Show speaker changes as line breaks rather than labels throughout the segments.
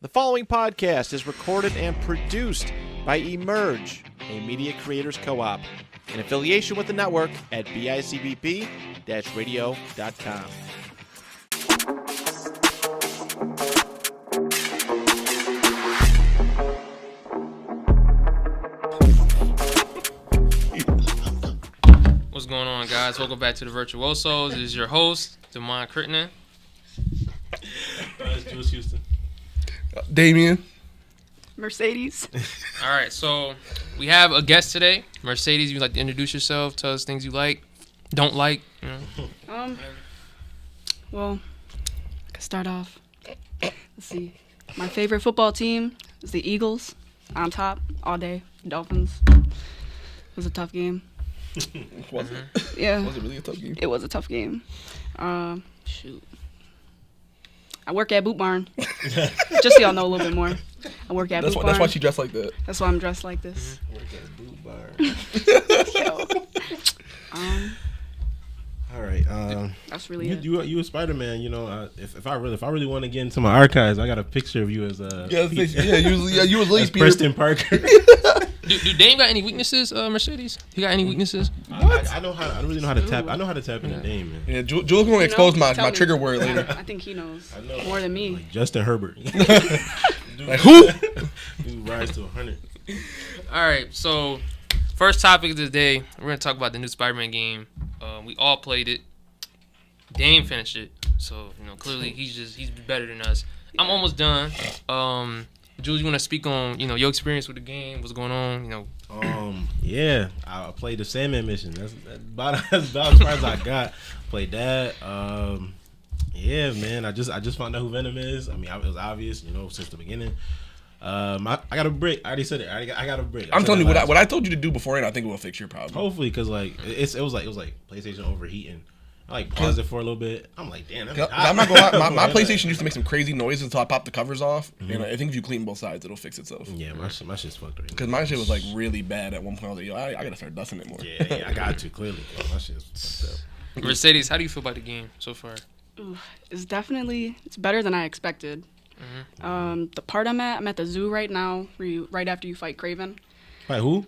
The following podcast is recorded and produced by Emerge, a media creators co-op, in affiliation with the network at bicbp-radio.com.
What's going on, guys? Welcome back to the Virtuosos. This is your host, Demond Crittenden.
It's Jules Houston.
Damien.
Mercedes.
All right, so we have a guest today. Mercedes, you'd like to introduce yourself, tell us things you like, don't like. You know.
Well, I can start off. Let's see. My favorite football team is the Eagles. On top, all day. Dolphins. It was a tough game.
Was it?
Yeah.
Was it really a tough game?
It was a tough game. Shoot. I work at Boot Barn. Just so y'all know a little bit more. I work at Boot Barn.
That's why she dressed like that.
That's why I'm dressed like this.
Work at Boot Bar.
Yo.
All right.
That's really it.
You a Spiderman? You know, if I really want to get into my archives, I got a picture of you as
you was least Peter.
Preston Parker.
Do Dame got any weaknesses, Mercedes? He got any weaknesses?
I know how. I don't really know how to tap. I know how to tap into Dame, man.
Yeah, Jules gonna expose my
Tell me.
trigger word later.
I think he knows
I know.
more than me.
Like Justin Herbert.
Like who?
Dude rise to 100.
All right, so first topic of the day, we're going to talk about the new Spider-Man game. We all played it. Dame finished it, so clearly he's better than us. I'm almost done. Jules, you want to speak on your experience with the game? What's going on?
Yeah, I played the Sandman mission. That's about as far as I got. Played that. Yeah, man. I just found out who Venom is. I mean, it was obvious, since the beginning. I got a brick. I already said it. I got a brick.
I'm telling you what I told you to do beforehand. I think it will fix your problem.
Hopefully, because it was like PlayStation overheating. I paused it for a little bit. I'm like, damn.
I'm not gonna lie. My PlayStation used to make some crazy noises until I popped the covers off. Mm-hmm. And I think if you clean both sides, it'll fix itself.
Yeah, my shit's fucked right now.
Because my shit was like really bad at one point. I was like, yo, I gotta start dusting it more.
Yeah, I got to clearly. My shit's fucked up.
Mercedes, how do you feel about the game so far?
It's better than I expected.
Mm-hmm.
The part I'm at the zoo right now, right after you fight Craven.
Fight who?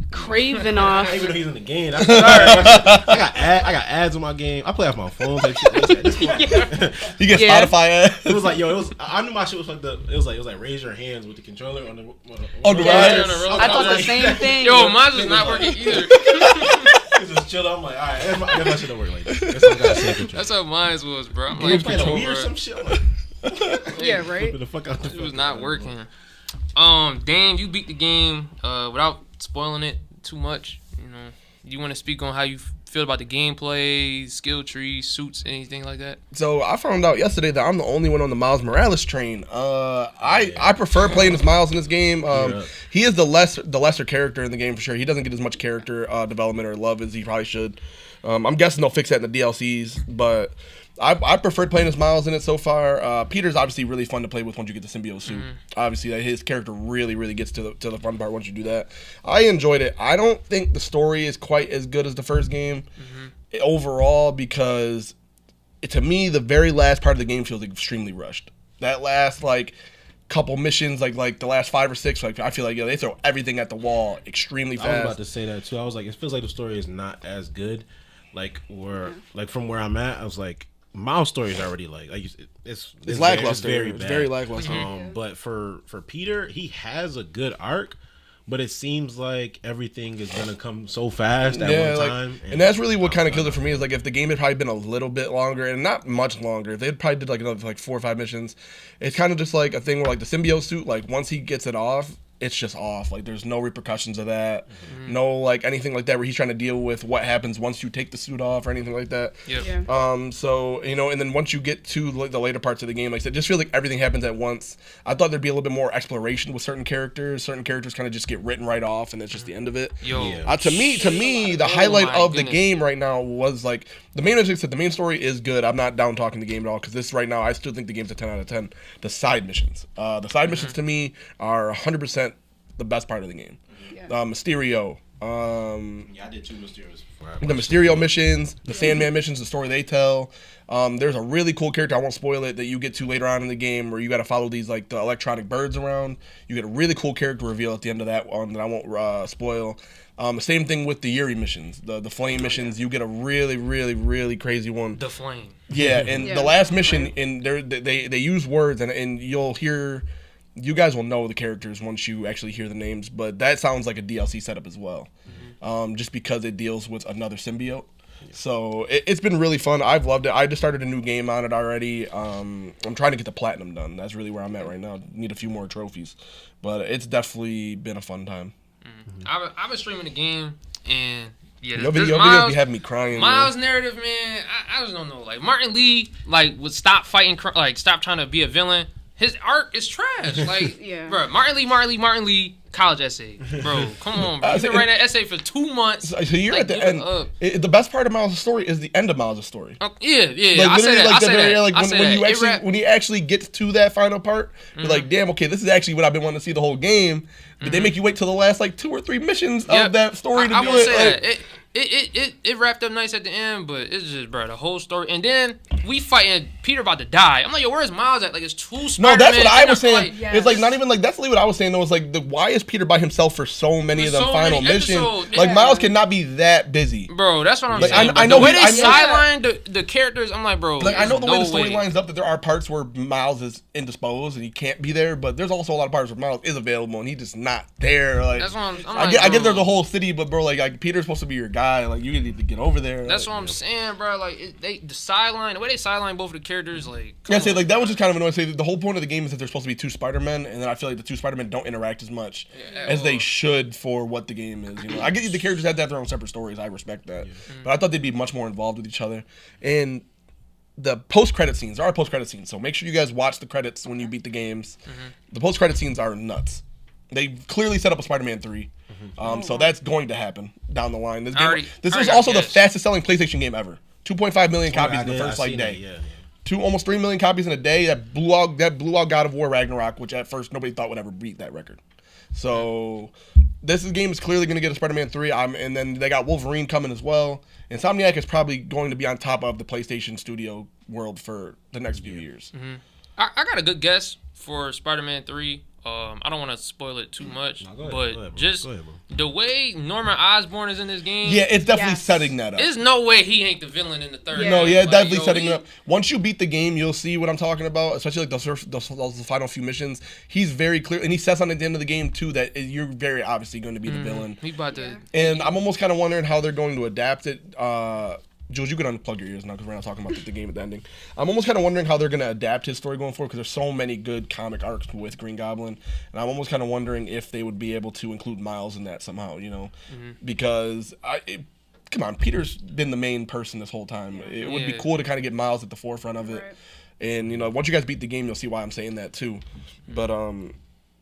Craven
I
off.
don't even know he's in the game. I got ads on my game. I play off my phone. Type shit.
You get Spotify ads.
It was like, I knew my shit was like it was like raise your hands with the controller on the
ride.
I thought the same thing.
Yo, mine was not working either.
Just chill. I'm like, all right, my shit don't work like that.
That's how mine was, bro. I'm
like,
like,
playing a Wii or some shit.
Yeah, right.
The fuck out
it was not working. Dame, you beat the game without spoiling it too much. You want to speak on how you feel about the gameplay, skill tree, suits, anything like that?
So I found out yesterday that I'm the only one on the Miles Morales train. I prefer playing as Miles in this game. He is the lesser character in the game for sure. He doesn't get as much character development or love as he probably should. I'm guessing they'll fix that in the DLCs, but I preferred playing as Miles in it so far. Peter's obviously really fun to play with once you get the symbiote suit. Obviously, his character really gets to the fun part once you do that. I enjoyed it. I don't think the story is quite as good as the first game overall because, to me, the very last part of the game feels extremely rushed. That last couple missions, like the last 5 or 6, I feel like they throw everything at the wall extremely fast.
I was about to say that too. I was like, it feels like the story is not as good. From where I'm at, I was like, Miles' story is already it's
lackluster.
Very
it's
bad.
very lackluster.
But for Peter, he has a good arc, but it seems like everything is gonna come so fast at one time.
And that's really what kind of kills it for me is if the game had probably been a little bit longer and not much longer, if they'd probably did another 4 or 5 missions, it's kind of just like a thing where the symbiote suit, once he gets it off, it's just off. There's no repercussions of that. No, anything like that where he's trying to deal with what happens once you take the suit off or anything like that.
Yeah.
So, and then once you get to the later parts of the game, like I said, just feel like everything happens at once. I thought there'd be a little bit more exploration with certain characters. Certain characters kind of just get written right off, and that's just the end of it. To me, the highlight of the game right now was the main the main story is good. I'm not down talking the game at all because this right now, I still think the game's a 10 out of 10. The side missions. The side missions to me are 100% the best part of the game. Mysterio,
Yeah, I did 2 Mysterios before.
The Mysterio missions, the Sandman missions, the story they tell. There's a really cool character, I won't spoil it, that you get to later on in the game where you got to follow these like the electronic birds around. You get a really cool character reveal at the end of that one that I won't spoil. Same thing with the Yuri missions, the flame missions. You get a really, really, really crazy one.
The flame.
Yeah, and the last mission, and they use words, and you'll hear. You guys will know the characters once you actually hear the names, but that sounds like a DLC setup as well, just because it deals with another symbiote. So it's been really fun. I've loved it. I just started a new game on it already. I'm trying to get the platinum done. That's really where I'm at right now. Need a few more trophies, but it's definitely been a fun time.
I've been streaming the game, and yeah,
Your videos be having me crying.
Miles' narrative, man, I just don't know. Like Martin Lee, would stop fighting, stop trying to be a villain. His art is trash. Like, bro, Martin Lee, college essay. Bro, come on, bro. You've been writing that essay for 2 months.
So you're at the end. The best part of Miles' story is the end of Miles' story.
Yeah. I say that.
When he actually gets to that final part, you're like, damn, okay, this is actually what I've been wanting to see the whole game. But they make you wait till the last 2 or 3 missions of that story to do it.
I will say that. It wrapped up nice at the end, but it's just, bro, the whole story. And then we fighting Peter about to die. I'm like, yo, where's Miles at? Like, it's 2 Spider-Man.
No, that's what I was saying.
Yes.
It's like not even like that's really what I was saying though. It's like why is Peter by himself for so many of them final missions? Like Miles cannot be that busy.
Bro, that's what I'm saying.
I know
the way they sideline the characters, I'm like, bro.
Like I know the way the story lines up that there are parts where Miles is indisposed and he can't be there, but there's also a lot of parts where Miles is available and he's just not there. Like
that's what
I get there's a whole city, but bro, like Peter's supposed to be your guy. Like you need to get over there.
That's what I'm saying, bro. Like the way they sideline both of the characters, like
like that was just kind of annoying. Say the whole point of the game is that there's supposed to be 2 Spider-Men, and then I feel like the 2 Spider-Men don't interact as much as they should for what the game is. You know, I get the characters have to have their own separate stories. I respect that, but I thought they'd be much more involved with each other. And the post-credit scenes, there are post-credit scenes, so make sure you guys watch the credits when you beat the games. The post-credit scenes are nuts. They clearly set up a Spider-Man 3. So that's going to happen down the line. This was also the fastest-selling PlayStation game ever. 2.5 million copies in the first day. Almost 3 million copies in a day. That blew out God of War Ragnarok, which at first nobody thought would ever beat that record. So this game is clearly going to get a Spider-Man 3. And then they got Wolverine coming as well. Insomniac is probably going to be on top of the PlayStation Studio world for the next few years.
I got a good guess for Spider-Man 3. I don't want to spoil it too much, the way Norman Osborn is in this game.
Yeah, it's definitely setting that up.
There's no way he ain't the villain in the third.
No, definitely setting it up. Once you beat the game, you'll see what I'm talking about, especially like those final few missions. He's very clear, and he says on the end of the game too that you're very obviously going to be the villain.
He about to.
And I'm almost kind of wondering how they're going to adapt it. Jules, you can unplug your ears now because we're not talking about the game at the ending. I'm almost kind of wondering how they're going to adapt his story going forward because there's so many good comic arcs with Green Goblin. And I'm almost kind of wondering if they would be able to include Miles in that somehow, you know? Because, come on, Peter's been the main person this whole time. It would be cool to kind of get Miles at the forefront of it. Right. And, you know, once you guys beat the game, you'll see why I'm saying that too. But,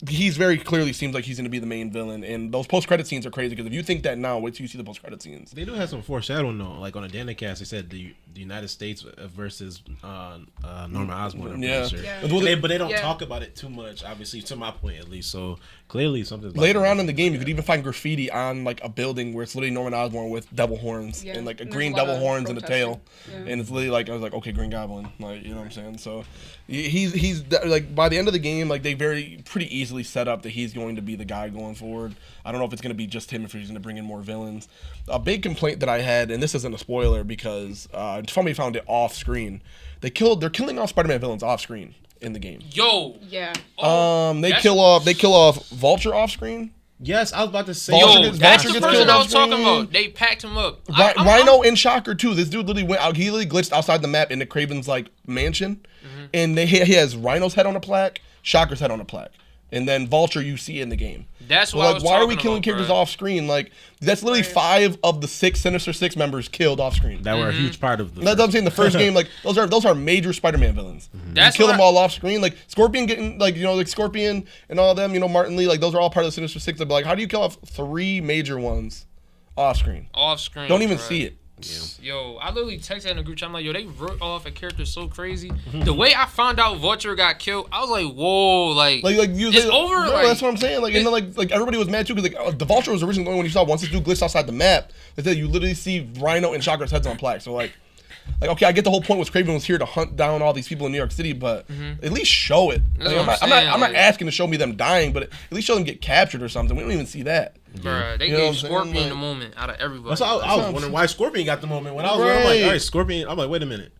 he's very clearly seems like he's going to be the main villain, and those post-credit scenes are crazy because if you think that now, wait till you see the post-credit scenes.
They do have some foreshadowing though, like on a Danicast, they said the United States versus Norman Osborn. But they don't talk about it too much, obviously, to my point at least. So clearly, something
later on in the game, you could even find graffiti on like a building where it's literally Norman Osborn with devil horns and like a green devil horns and a tail, and it's literally like I was like, okay, Green Goblin, like you know what I'm saying. So he's like by the end of the game, like they pretty easily set up that he's going to be the guy going forward. I don't know if it's going to be just him, if he's going to bring in more villains. A big complaint that I had, and this isn't a spoiler because somebody found it off screen. They're killing off Spider-Man villains off screen in the game. They kill off Vulture off screen.
Yes, I was about to say.
That's the person I was talking about. They packed him up.
Rhino and Shocker too. This dude literally went out. He literally glitched outside the map into Kraven's like mansion, and he has Rhino's head on a plaque, Shocker's head on a plaque. And then Vulture you see in the game.
That's what I was
why are we killing characters off screen? Like that's literally 5 of the 6 Sinister Six members killed off screen.
That were a huge part of the.
That's what I'm saying. The first game, like those are major Spider-Man villains. You kill them all off screen. like Scorpion getting like Scorpion and all of them. Martin Lee, like those are all part of the Sinister Six. They'd be like, how do you kill off 3 major ones off screen?
Off screen.
Don't even see it.
Yeah.
Yes, yo, I literally texted in the group chat. I'm like, yo, they wrote off a character so crazy. The way I found out Vulture got killed, I was like, whoa, like
you
it's over.
No,
like,
that's what I'm saying. Like, and then, like everybody was mad too because the Vulture was originally the only one you saw once this dude glitched outside the map. They said you literally see Rhino and Chakra's heads on plaque. So like okay, I get the whole point was Kraven was here to hunt down all these people in New York City, but at least show it. Like, I'm not asking to show me them dying, but at least show them get captured or something. We don't even see that.
Bruh, they gave Scorpion the moment out of everybody.
That's how I was wondering why Scorpion got the moment. When I was there, I'm like, all right, Scorpion. I'm like, wait a minute.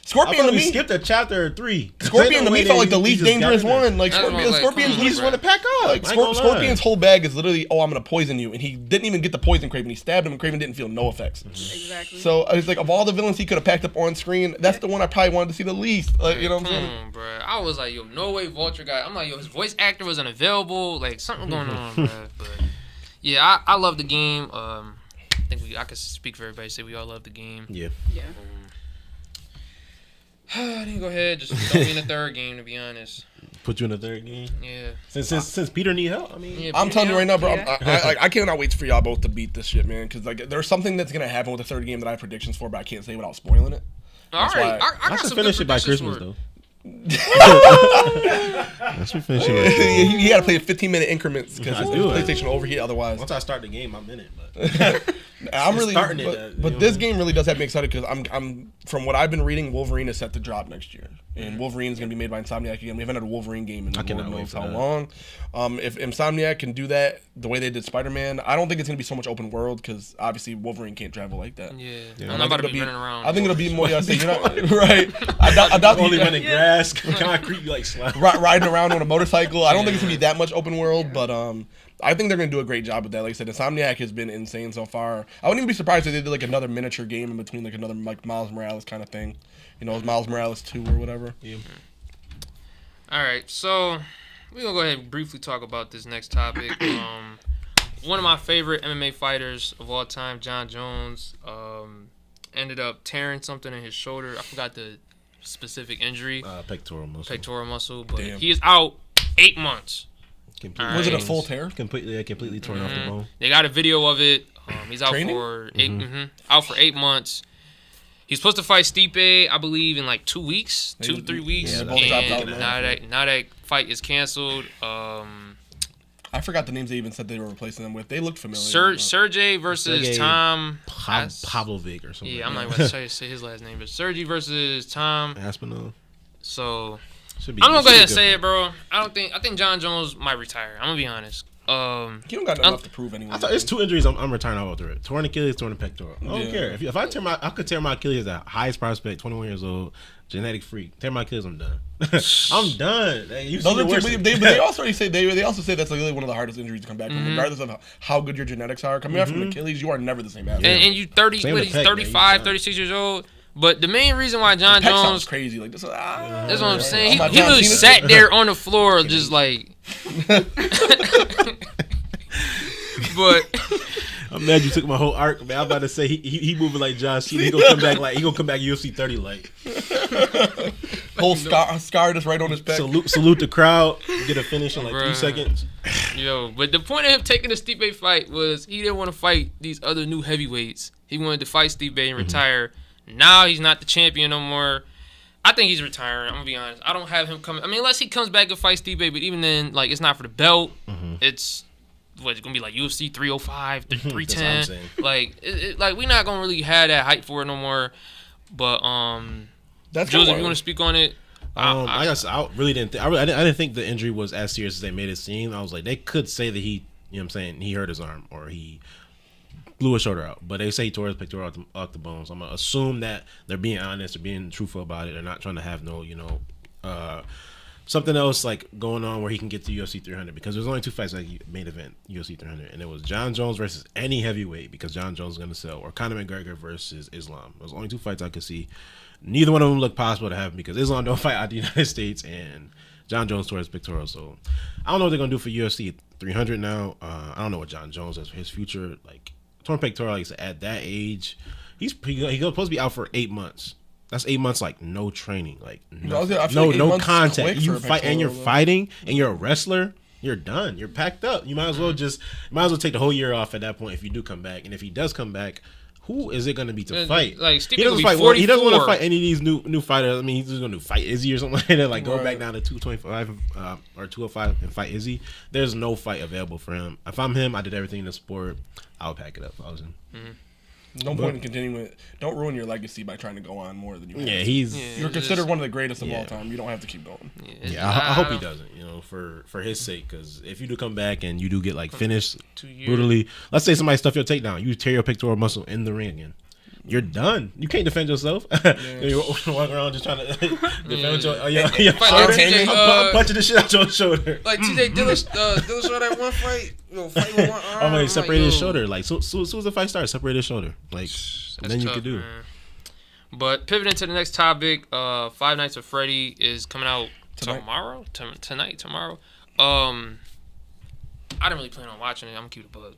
Scorpion to me
skipped a chapter 3.
Scorpion to me felt like the least dangerous one. Like Scorpion's
he just want to pack up.
Like Scorpion's whole bag is literally, I'm gonna poison you, and he didn't even get the poison Kraven. He stabbed him, and Kraven didn't feel no effects.
Exactly.
So it's like of all the villains he could have packed up on screen, that's the one I probably wanted to see the least. Like, you know what I'm saying?
Come on, bro. I was like, yo, no way Vulture got. I'm like, yo, his voice actor was unavailable. Like something going on, bro. But yeah, I love the game. I think I could speak for everybody. Say we all love the game.
Yeah.
I didn't go ahead. Just throw me in the third game, to be honest.
Put you in the third game.
Yeah.
Since Peter need help, I mean,
Yeah,
I'm telling you right now, bro.
Yeah.
I cannot wait for y'all both to beat this shit, man. Because like, there's something that's gonna happen with the third game that I have predictions for, but I can't say without spoiling it.
All right, I got
should
some
finish
good
it by
predictions
Christmas
for it.
though. Let's finish it.
You gotta play in 15-minute increments because
I do it.
PlayStation will overheat otherwise.
Once I start the game, I'm in it. But
I'm really
starting it,
but this game really does have me excited because I'm from what I've been reading, Wolverine is set to drop next year, and Wolverine is gonna be made by Insomniac again. We haven't had a Wolverine game in Lord knows how long. If Insomniac can do that the way they did Spider-Man, I don't think it's gonna be so much open world because obviously Wolverine can't travel like that.
Yeah.
Yeah.
I'm not about to be running around.
I think it'll be more. You're not, right. I doubt
only running grass, concrete, you like slide.
riding around on a motorcycle. I don't think it's gonna be that much open world, but I think they're gonna do a great job with that. Like I said, Insomniac has been insane so far. I wouldn't even be surprised if they did like another miniature game in between, like another like Miles Morales kind of thing. You know, Miles Morales 2 or whatever.
Yeah.
All right, so we're gonna go ahead and briefly talk about this next topic. One of my favorite MMA fighters of all time, Jon Jones, ended up tearing something in his shoulder. I forgot the specific injury.
Pectoral muscle.
But
Damn.
he is out 8 months.
Completely.
Was it a full tear?
Completely torn off the bone.
They got a video of it. He's out
Training?
for out for 8 months. He's supposed to fight Stipe, I believe, in like 2 weeks, 2-3 weeks.
Yeah, they both dropped out,
And now that fight is canceled.
I forgot the names they even said they were replacing them with. They looked familiar.
Sergey versus
Sergey
Tom
Pavlovic or something.
Yeah, I'm not even going to say his last name, but Sergey versus Tom
Aspinall.
So
Should be,
I'm gonna go ahead and
good
say
for
it, bro. I think Jon Jones might retire. I'm gonna be honest.
He don't got enough to prove anyway.
I thought it's 2 injuries. I'm retiring off of it. Torn Achilles, torn pectoral. I don't care. If I I could tear my Achilles at highest prospect, 21 years old, genetic freak. Tear my Achilles, I'm done. I'm done. Hey,
They also say that's like really one of the hardest injuries to come back from, regardless of how good your genetics are. Coming out from Achilles, you are never the same athlete.
And you 30,
Same
what,
with
he's
Peck,
35,
man.
36 years old. But the main reason why Jon
Peck
Jones,
sounds crazy. Like this.
That's what I'm saying. He
John
literally
Cena.
sat there on the floor, just like. But
I'm mad you took my whole arc, man. I'm about to say he moving like John Cena. He gonna come back UFC 30 like.
Whole scar just right on his back.
Salute the crowd. Get a finish in like 3
Bruh.
seconds.
Yo, but the point of him taking the Stipe fight was he didn't want to fight these other new heavyweights. He wanted to fight Stipe and retire. Now he's not the champion no more. I think he's retiring. I'm gonna be honest. I don't have him coming. I mean, unless he comes back and fights Stipe, but even then, like, it's not for the belt. It's gonna be like UFC 305, 310. Like, like we're not gonna really have that hype for it no more. But
That's
Jules, if
wild.
you want to speak on it.
I guess I really didn't. I didn't think the injury was as serious as they made it seem. I was like, they could say that he, you know what I'm saying, he hurt his arm or he blew his shoulder out, but they say he tore his pectoral off the bones. I'm gonna assume that they're being honest, they're being truthful about it. They're not trying to have no, something else like going on where he can get to UFC 300, because there's only 2 fights like main event UFC 300, and it was Jon Jones versus any heavyweight because Jon Jones is gonna sell, or Conor McGregor versus Islam. Those only 2 fights I could see. Neither one of them look possible to happen because Islam don't fight out the United States and Jon Jones tore his pectoral. So I don't know what they're gonna do for UFC 300 now. I don't know what Jon Jones has for his future. Like torn pectoral, like I said, at that age, he's supposed to be out for 8 months. That's 8 months, like no training, like no contact. You fight and you're fighting and you're a wrestler. You're done. You're packed up. You might as well take the whole year off at that point if you do come back. And if he does come back, who is it going to be to fight?
Like,
He
Stipe
doesn't
will be
fight.
44.
He doesn't want to fight any of these new fighters. I mean, he's just going to fight Izzy or something like that. Like go
Right.
back down to 225 or 205 and fight Izzy. There's no fight available for him. If I'm him, I did everything in the sport. I would pack it up if I was him.
No point in continuing it. Don't ruin your legacy by trying to go on more than you have.
Yeah,
to.
he's.
You're considered one of the greatest of
Yeah.
all time. You don't have to keep going.
Yeah, I hope he doesn't. You know, for his sake, because if you do come back and you do get like finished
2 years.
brutally, let's say somebody stuff your takedown, you tear your pectoral muscle in the ring again. You're done. You can't defend yourself. You're walking around just trying to defend your
Fight
shoulder.
like TJ,
I'm punching the shit out your shoulder.
Like TJ Dillashaw showed that one fight. Fight with one arm.
Oh my! Separate his
yo.
shoulder. Like so as soon as the fight starts, separate his shoulder. Like and then you
tough,
could do.
man. But pivoting to the next topic, Five Nights at Freddy is coming out tomorrow. Tomorrow. I didn't really plan on watching it. I'm gonna keep it a bug.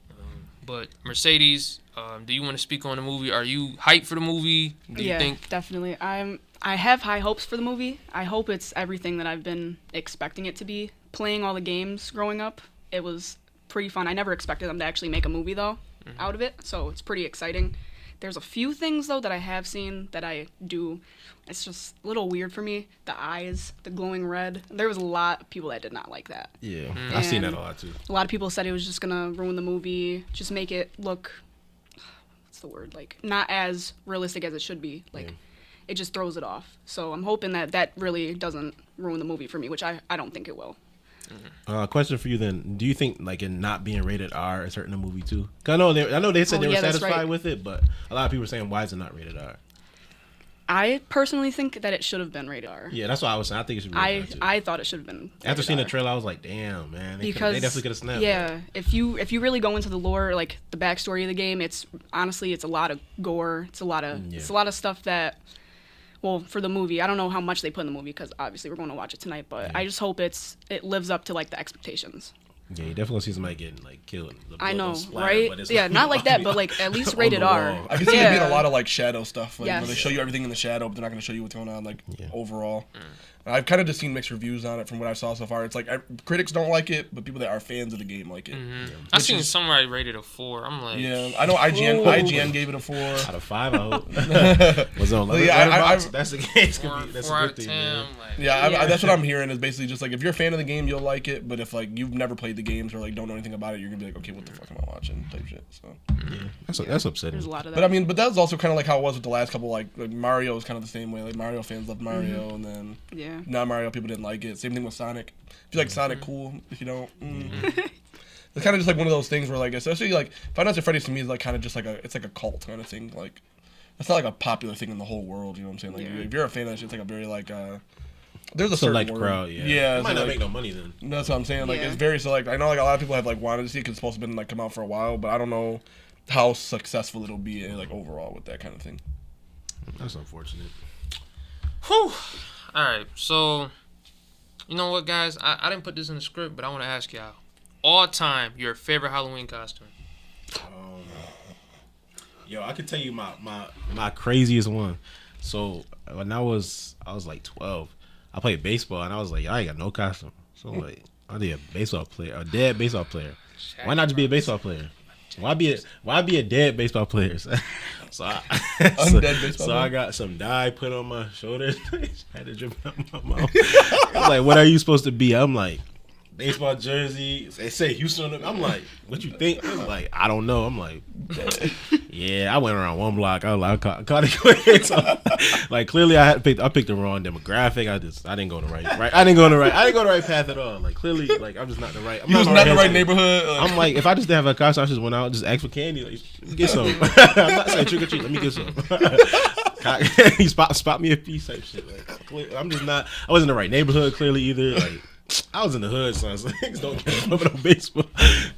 But Mercedes, do you want to speak on the movie? Are you hyped for the movie? Do you think?
Definitely. I have high hopes for the movie. I hope it's everything that I've been expecting it to be. Playing all the games growing up, it was pretty fun. I never expected them to actually make a movie though out of it, so it's pretty exciting. There's a few things though that I have seen that I do. It's just a little weird for me. The eyes, the glowing red. There was a lot of people that did not like that.
Yeah, I've seen that
And
a lot too.
A lot of people said it was just gonna ruin the movie, just make it look, what's the word, like not as realistic as it should be. Like it just throws it off. So I'm hoping that really doesn't ruin the movie for me, which I don't think it will.
Question for you then: do you think like it not being rated R is hurting the movie too? 'Cause I know they said they were
that's
satisfied
right.
with it, but a lot of people are saying why is it not rated R?
I personally think that it should have been rated R.
Yeah, that's what I was saying. I think it should be rated R too.
I thought it should have been
After
rated
seeing the
R.
trailer, I was like, damn, man, they
Because
definitely could have snapped.
yeah, if you really go into the lore, like the backstory of the game, it's honestly a lot of gore. It's a lot of stuff that, well, for the movie, I don't know how much they put in the movie because obviously we're going to watch it tonight. But I just hope it lives up to like the expectations.
Yeah, you definitely see somebody getting like killed. The
I
blood
know,
don't splatter,
right?
but it's,
Yeah,
like,
not like that, but like at least
on
rated
the
R.
wall.
I can see there being
Yeah.
a lot of like shadow stuff, like
Yes.
where they show you everything in the shadow, but they're not going to show you what's going on like overall. I've kind of just seen mixed reviews on it from what I saw so far. It's like critics don't like it, but people that are fans of the game like it.
I seen somebody rated a 4. I'm like,
Yeah, I know IGN gave it a 4.
Out of 5, I hope. Was on
Well, yeah,
Letterboxd. That's the case. That's
4
a
out
good
of
thing,
10.
man.
I'm like,
Yeah, that's what I'm hearing is basically just like if you're a fan of the game, you'll like it, but if like you've never played the games or like don't know anything about it, you're gonna be like, okay, what the fuck am I watching? Type shit. So,
That's upsetting.
There's a lot of that.
but I mean, but that's also kind of like how it was with the last couple. Like Mario was kind of the same way. Like Mario fans loved Mario, and then
yeah.
non-Mario people didn't like it. Same thing with Sonic. If you like Sonic, cool. If you don't, it's kind of just like one of those things where like, especially like Five Nights at Freddy's to me is like kind of just like it's like a cult kind of thing. Like it's not like a popular thing in the whole world. You know what I'm saying? Like if you're a fan of that shit, it's like a very like there's a
Select
certain word.
crowd, yeah.
Yeah,
It might
so,
not
like,
make no money then.
that's what I'm saying. Like
Yeah.
it's very select. I know like a lot of people have like wanted to see it because it's supposed to been like come out for a while, but I don't know how successful it'll be like overall with that kind of thing.
That's unfortunate.
whew. All right, so you know what, guys? I didn't put this in the script, but I want to ask y'all all time your favorite Halloween costume.
Yo, I could tell you my craziest one. So when I was like 12, I played baseball and I was like, yo, I ain't got no costume. So I'm like, I need a dead baseball player. Why not just be a baseball player? Why be a dead baseball player? So
Undead baseball
So
player?
I got some dye put on my shoulders. Had to drip out my mouth. Like, what are you supposed to be? I'm like, baseball jersey. They say Houston. I'm like, what you think? I'm like, I don't know. I'm like, yeah. I went around one block. I was like, I caught it quick. So, like, clearly, I picked the wrong demographic. I didn't go the right. I didn't go the right path at all. Like, clearly, like, I'm just not the right.
You was not in the right neighborhood. Like,
I'm like, if I just didn't have a costume, I just went out, just ask for candy. Like, get some. I'm not saying trick or treat. Let me get some. He spot me a piece type shit. Like, I'm just not. I wasn't in the right neighborhood clearly either. Like, I was in the hood, son. So niggas don't care about no baseball.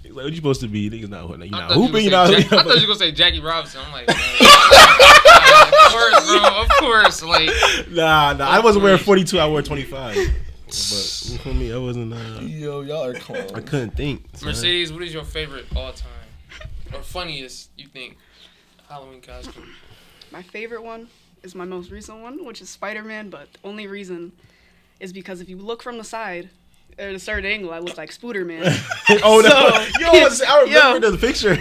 He's like, what you supposed to be? Niggas not hooping. You not hooping. You not.
I thought you were gonna say Jackie Robinson. I'm like, of course, bro. Of course, like.
Nah. I wasn't wearing 42. I wore 25. But for me, I wasn't.
yo, y'all are cool.
I couldn't think. Son.
Mercedes, what is your favorite all time or funniest you think Halloween costume?
My favorite one is my most recent one, which is Spiderman, but the only reason is because if you look from the side, at a certain angle, I look like Spiderman.
Oh no! I remember the picture.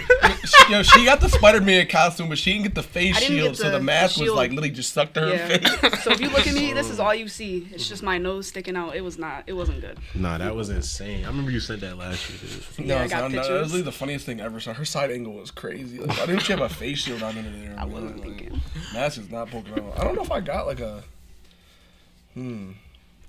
She got the Spider-Man costume, but she didn't get the face
I didn't get
shield, so the
the
mask was
shield.
like literally just stuck to her face.
So if you look at me, this is all you see. It's just my nose sticking out. It wasn't good.
Nah, that was insane. I remember you sent that last year, dude.
Yeah, I got
that was
pictures.
literally the funniest thing ever. So her side angle was crazy. Like, I didn't she have a face shield on under there.
I wasn't thinking.
Mask is not poking out. I don't know if I got like a.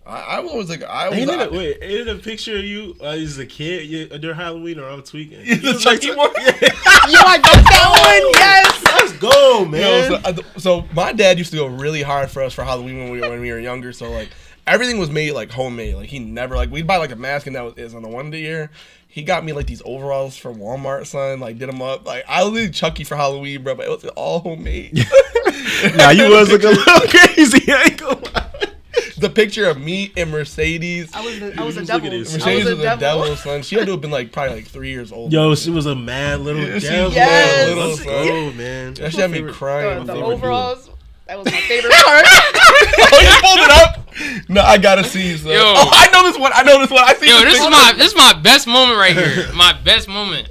I was always like
Ain't it a picture of you as a kid during Halloween, or I'm tweaking?
The Chucky one.
Yo, I got that one. Yes.
Let's go, man.
So my dad used to go really hard for us for Halloween when we were younger. So like everything was made like homemade. Like he never like we'd buy like a mask and that was on the one year. He got me like these overalls from Walmart, son. Like did them up. Like I was really Chucky for Halloween, bro. But it was all homemade.
Nah, you was looking a little crazy. I ain't gonna lie.
The picture of me and Mercedes.
I was a
was
devil.
looking at this.
Mercedes
I was
was a devil, son. She had to have been like probably like 3 years old.
Yo, she was a mad little devil.
Yes.
Let's go, man.
That shit had me crying.
The
favorite
overalls. That was my favorite part.
Oh, you pulled it up? No, I gotta see. So.
Yo.
Oh, I know this one. I see.
Yo,
this
this is my best moment right here. My best moment.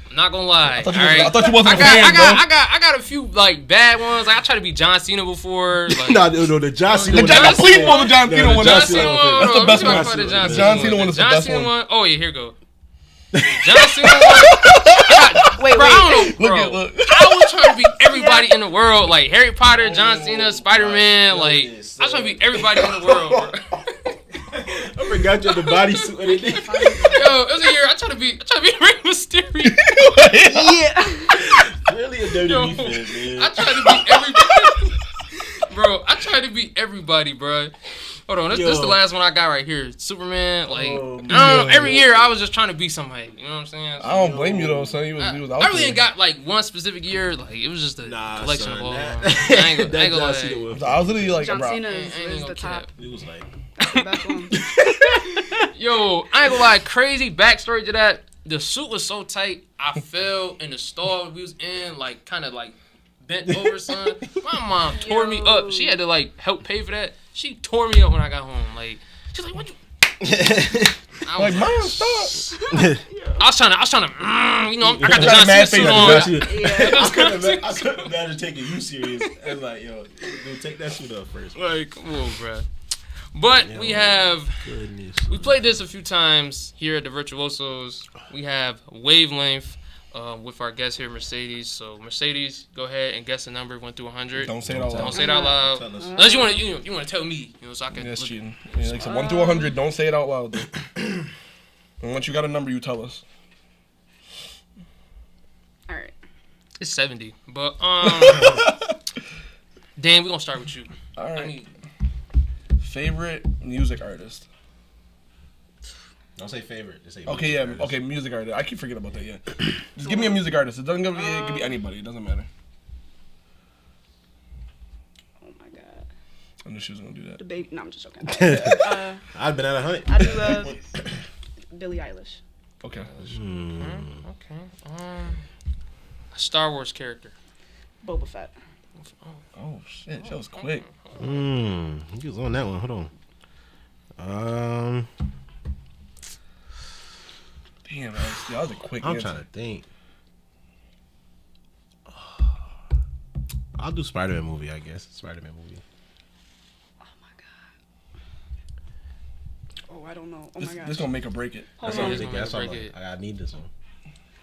I'm not gonna lie.
I thought you wasn't a fan,
I got a few like bad ones. Like I tried to be John Cena before. Like,
No, the John Cena one.
Please pull the John Cena one.
John
John Cena one.
That's the best one.
The John
John Cena one is the
John
best
Cena
one.
Oh yeah, here go. John Cena one.
Wait,
Bro, I don't know, bro.
Look.
I was trying to be everybody in the world, like Harry Potter, John Cena, Spider-Man. Like I was trying to be everybody in the world, bro.
I forgot you had the bodysuit and everything.
Yo, it was a year. I tried to be Rey Mysterio.
Yeah.
Really a dirty
Yo,
defense, man.
I tried to be everybody. Bro, I tried to be everybody, bro. Hold on, this is the last one I got right here. Superman, like, I don't know. Every year I was just trying to be somebody. You know what I'm saying?
I don't blame you though, son. You was out
I really
there.
ain't got like one specific year. Like it was just a collection
son,
of all.
that-
I ain't
that
gonna
John Cena
lie.
was-
I was literally like,
John
bro.
Cena
I ain't
is
gonna
the top.
cap.
It was like,
That's the best one.
Yo, I ain't gonna lie. Crazy backstory to that. The suit was so tight. I fell in the stall we was in, like kind of like bent over, son. My mom tore me up. She had to like help pay for that. She tore me up when I got home. Like she's like, "What you?" I was
Like, mom, stop.
I was trying to, you know, I got the
Trying
John
to
Cena
match
suit
face.
on.
Yeah.
I couldn't imagine taking you serious. I was like, yo, take that suit up first.
Like, come on, bro. But we have,
Goodness.
we played this a few times here at the Virtuosos. We have Wavelength with our guest here, Mercedes. So, Mercedes, go ahead and guess the number 1 through 100.
Don't say it out loud.
Don't say it out loud.
Tell us.
Unless you want to tell me, you know, so I can.
That's
look.
cheating. Yeah, like so 1 through 100. Don't say it out loud. And once you got a number, you tell us.
All right.
It's 70, but Dan, we're gonna start with you.
All
I
right.
need,
Favorite music artist.
Don't say favorite. Just say
Okay,
music
yeah.
artist.
Okay, music artist. I keep forgetting about that. Yeah. Just give me a music artist. It doesn't. It could be anybody. It doesn't matter.
Oh my god.
I knew she was gonna do that.
The baby. No, I'm just joking.
I've been at 100.
I do Billie Eilish.
Okay.
okay. Star Wars character.
Boba Fett.
Oh shit, that was quick.
He was on that one. Hold on.
Damn, that was a quick
I'm
answer.
trying to think. I'll do Spider-Man movie, I guess. Spider-Man movie.
Oh my god. Oh, I don't know. Oh my god.
This gonna make or break it.
Hold
That's what I'm
on.
thinking. That's all.
Break it.
I need this one.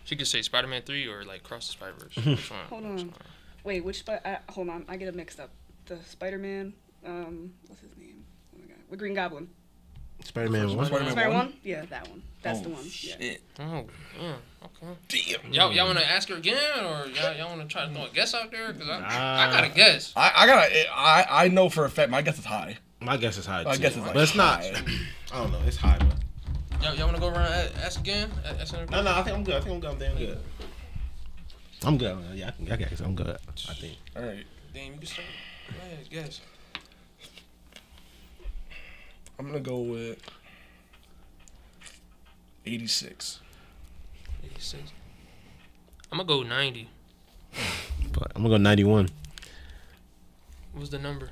She could say Spider-Man 3 or like Cross the Spiderverse. Which one?
Hold on. Wait, which hold on. I get it mixed up. The Spider-Man. What's his name? Oh my god. The Green Goblin.
Spider-Man one.
Spider-Man
Spider
one?
one? Yeah, that one. That's the one. Yeah.
Shit.
Oh, yeah. Okay.
Damn.
Y'all want to ask her again, or y'all want to try to throw a guess out there? Cause I got a guess.
I know for a fact. My guess is high.
My guess is high too.
My guess is, like,
but it's not.
high.
I don't know. It's high, but
Y'all want to go around and ask again? Ask her again?
no. I think I'm good. I'm good. I'm good. Yeah, I guess I'm good. I think.
All right.
Damn, you can start. Go ahead, guess.
I'm gonna go with 86.
86. I'm gonna go 90.
But I'm gonna go 91.
What's the number?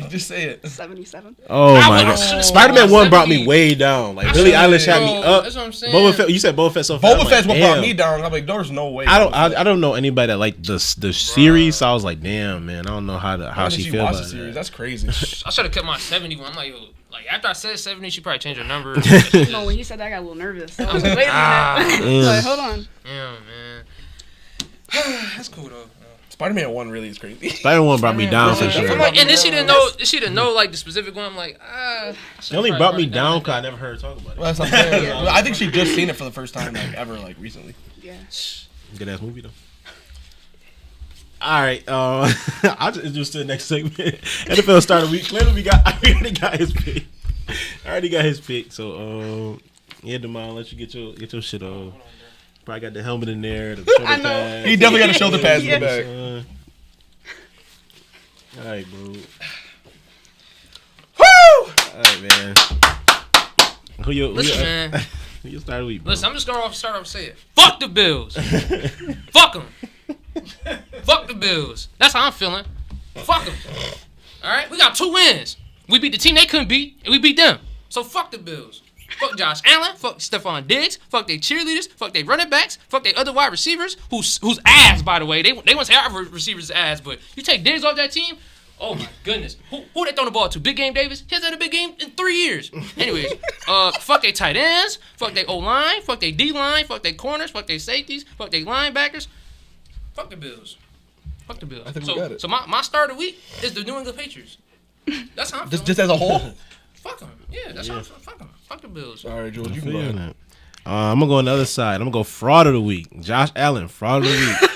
Just say it.
77.
Oh
I
my
would've-
god, Spider-Man 1 brought me
70.
way down. Like
I
Billie
should've-
Eilish had me
Bro,
up.
that's what I'm saying.
Boba Fett, you said Boba Fett so far.
Boba Fett's what
damn.
brought me down. I'm like, there's no way.
I don't know anybody that liked the series, so I was like, damn man, I don't know how she feels
watched
about
the series.
that.
That's crazy.
I should have kept my 71. I'm like, yo, like after I said 70, she probably changed her number.
No, when he said that, I got a little nervous. I was like, wait a minute. Like, hold on.
Yeah, man. That's cool though.
Spider-Man 1 really is crazy.
Spider-Man 1 brought me down for
I'm
sure.
I'm like, and then she didn't know. She didn't know like the specific one. I'm like,
She only brought me down because I never heard her talk about it.
That's what I'm saying. I think she just seen it for the first time like ever, like recently.
Yeah.
Good ass movie though. All right, I'll just introduce to the next segment. NFL start of the week. Clearly, I already got his pick. So, yeah, Demar, I'll let you get your shit on. Probably got the helmet in there. The shoulder
I know.
pads.
He definitely got the shoulder pads in the
Yeah.
back.
All right, bro.
Woo!
All right, man.
Listen, man.
Who you start of the week, bro?
Listen, I'm just gonna start off saying, fuck the Bills. Fuck them. Fuck the Bills. That's how I'm feeling. Fuck them. All right, we got 2 wins. We beat the team they couldn't beat, and we beat them. So fuck the Bills. Fuck Josh Allen. Fuck Stephon Diggs. Fuck their cheerleaders. Fuck their running backs. Fuck their other wide receivers, whose ass, by the way, they want to say our receivers' ass, but you take Diggs off that team. Oh my goodness. Who they throwing the ball to? Big Game Davis? He hasn't had a big game in 3 years. Anyways, fuck their tight ends. Fuck their O-line. Fuck their D-line. Fuck their corners. Fuck their safeties. Fuck their linebackers. Fuck the Bills. Fuck the Bills.
I think we got it.
So my start of the week is the New England Patriots. That's how I'm feeling.
Just as a whole.
Fuck them. Yeah, that's how I'm feeling. Fuck them. Fuck the Bills.
All right, George, you
I
can
feel
go.
that. I'm gonna go on the other side. I'm gonna go fraud of the week. Josh Allen, fraud of the week.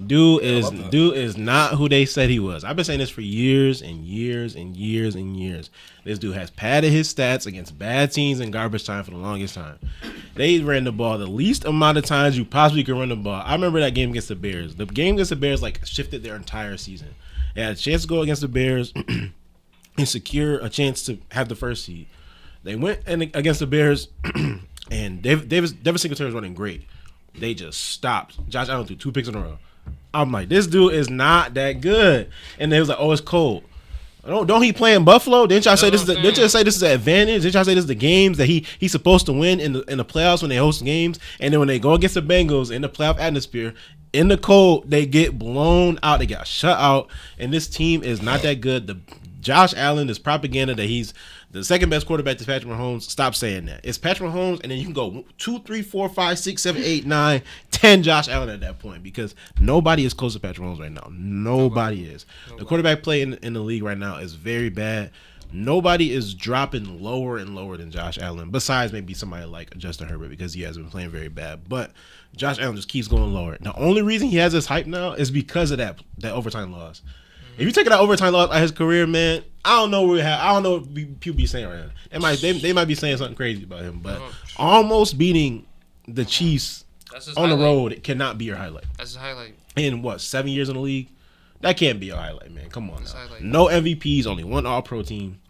Dude is not who they said he was. I've been saying this for years and years and years and years. This dude has padded his stats against bad teams in garbage time for the longest time. They ran the ball the least amount of times you possibly could run the ball. I remember that game against the Bears. The game against the Bears like shifted their entire season. They had a chance to go against the Bears and secure a chance to have the first seed. They went against the Bears and Devin Singletary was running great. They just stopped. Josh Allen threw 2 picks in a row. I'm like, this dude is not that good. And they was like, oh, it's cold. Don't he play in Buffalo? Didn't y'all say this is didn't you say this is an advantage? Didn't y'all say this is the games that he's supposed to win in the playoffs when they host games? And then when they go against the Bengals in the playoff atmosphere, in the cold, they get blown out. They got shut out. And this team is not that good. The Josh Allen, this propaganda that he's the second best quarterback to Patrick Mahomes. Stop saying that. It's Patrick Mahomes, and then you can go 2, 3, 4, 5, 6, 7, 8, 9, 10 Josh Allen at that point because nobody is close to Patrick Mahomes right now. Nobody is. The quarterback play in the league right now is very bad. Nobody is dropping lower and lower than Josh Allen, besides maybe somebody like Justin Herbert because he has been playing very bad. But Josh Allen just keeps going lower. The only reason he has this hype now is because of that overtime loss. If you take that overtime loss at his career, man, I don't know what people be saying right now. They might be saying something crazy about him, but almost beating the Chiefs on the road, it cannot be your highlight.
That's his highlight.
In what, 7 years in the league? That can't be your highlight, man. Come on now.
Highlight.
No MVPs, only 1 All-Pro team.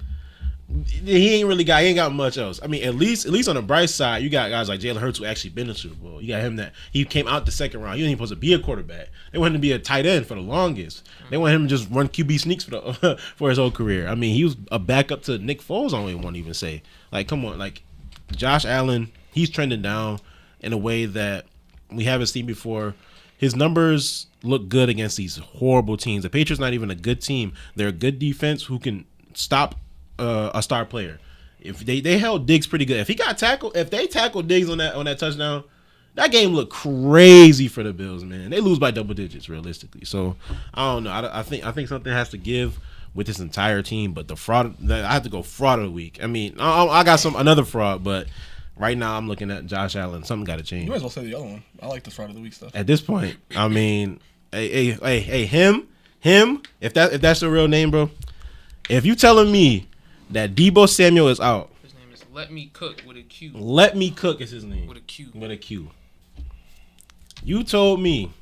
He ain't got much else. I mean, at least on the bright side, you got guys like Jalen Hurts who actually been in the Super Bowl. You got him that he came out the second round. He wasn't even supposed to be a quarterback. They wanted him to be a tight end for the longest. They want him to just run QB sneaks for his whole career. I mean, he was a backup to Nick Foles. I don't want to even say. Like, come on, like Josh Allen, he's trending down in a way that we haven't seen before. His numbers look good against these horrible teams. The Patriots not even a good team. They're a good defense who can stop a star player. If they held Diggs pretty good. If they tackled Diggs on that touchdown, that game looked crazy for the Bills, man. They lose by double digits realistically. So I don't know. I think something has to give with this entire team. But I have to go fraud of the week. I mean, I got another fraud, but right now I'm looking at Josh Allen. Something got to change.
You might as well say the other one. I like this fraud of the week stuff.
At this point, I mean, him. If that's the real name, bro. If you telling me that Deebo Samuel is out.
His name is Let Me Cook with a Q.
Let Me Cook is his name.
With a Q.
With a Q. You told me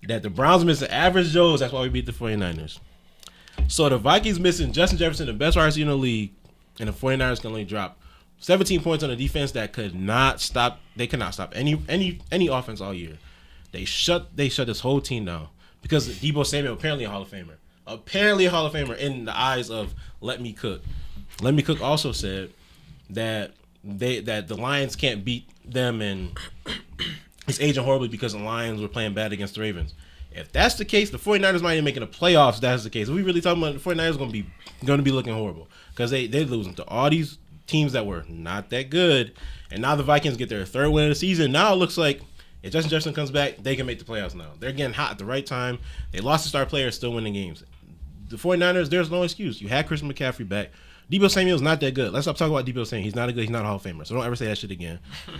that the Browns missing average Joes. That's why we beat the 49ers. So the Vikings missing Justin Jefferson, the best wide receiver in the league, and the 49ers can only drop 17 points on a defense that could not stop. They could not stop any offense all year. They shut this whole team down because Deebo Samuel apparently a Hall of Famer. apparently a Hall of Famer in the eyes of Let Me Cook. Let Me Cook also said that the Lions can't beat them, and it's aging horribly because the Lions were playing bad against the Ravens. If that's the case, the 49ers might even making the playoffs. That's the case. If we really talking about the 49ers going to be looking horrible because they're losing to all these teams that were not that good, and now the Vikings get their third win of the season. Now it looks like if Justin Jefferson comes back, they can make the playoffs now. They're getting hot at the right time. They lost the star player, still winning games. The 49ers, there's no excuse. You had Christian McCaffrey back. Debo Samuel's not that good. Let's stop talking about Debo Samuel. He's not a Hall of Famer, so don't ever say that shit again.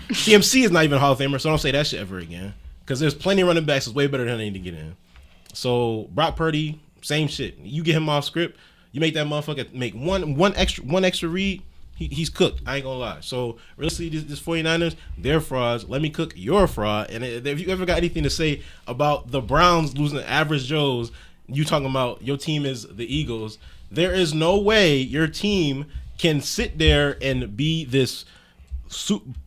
CMC is not even a Hall of Famer, so don't say that shit ever again. Because there's plenty of running backs that's way better than they need to get in. So Brock Purdy, same shit. You get him off script, you make that motherfucker make one extra read, he's cooked. I ain't gonna lie. So realistically, this 49ers, they're frauds. Let Me Cook, you're a fraud. And if you ever got anything to say about the Browns losing to average Joes, you talking about your team is the Eagles. There is no way your team can sit there and be this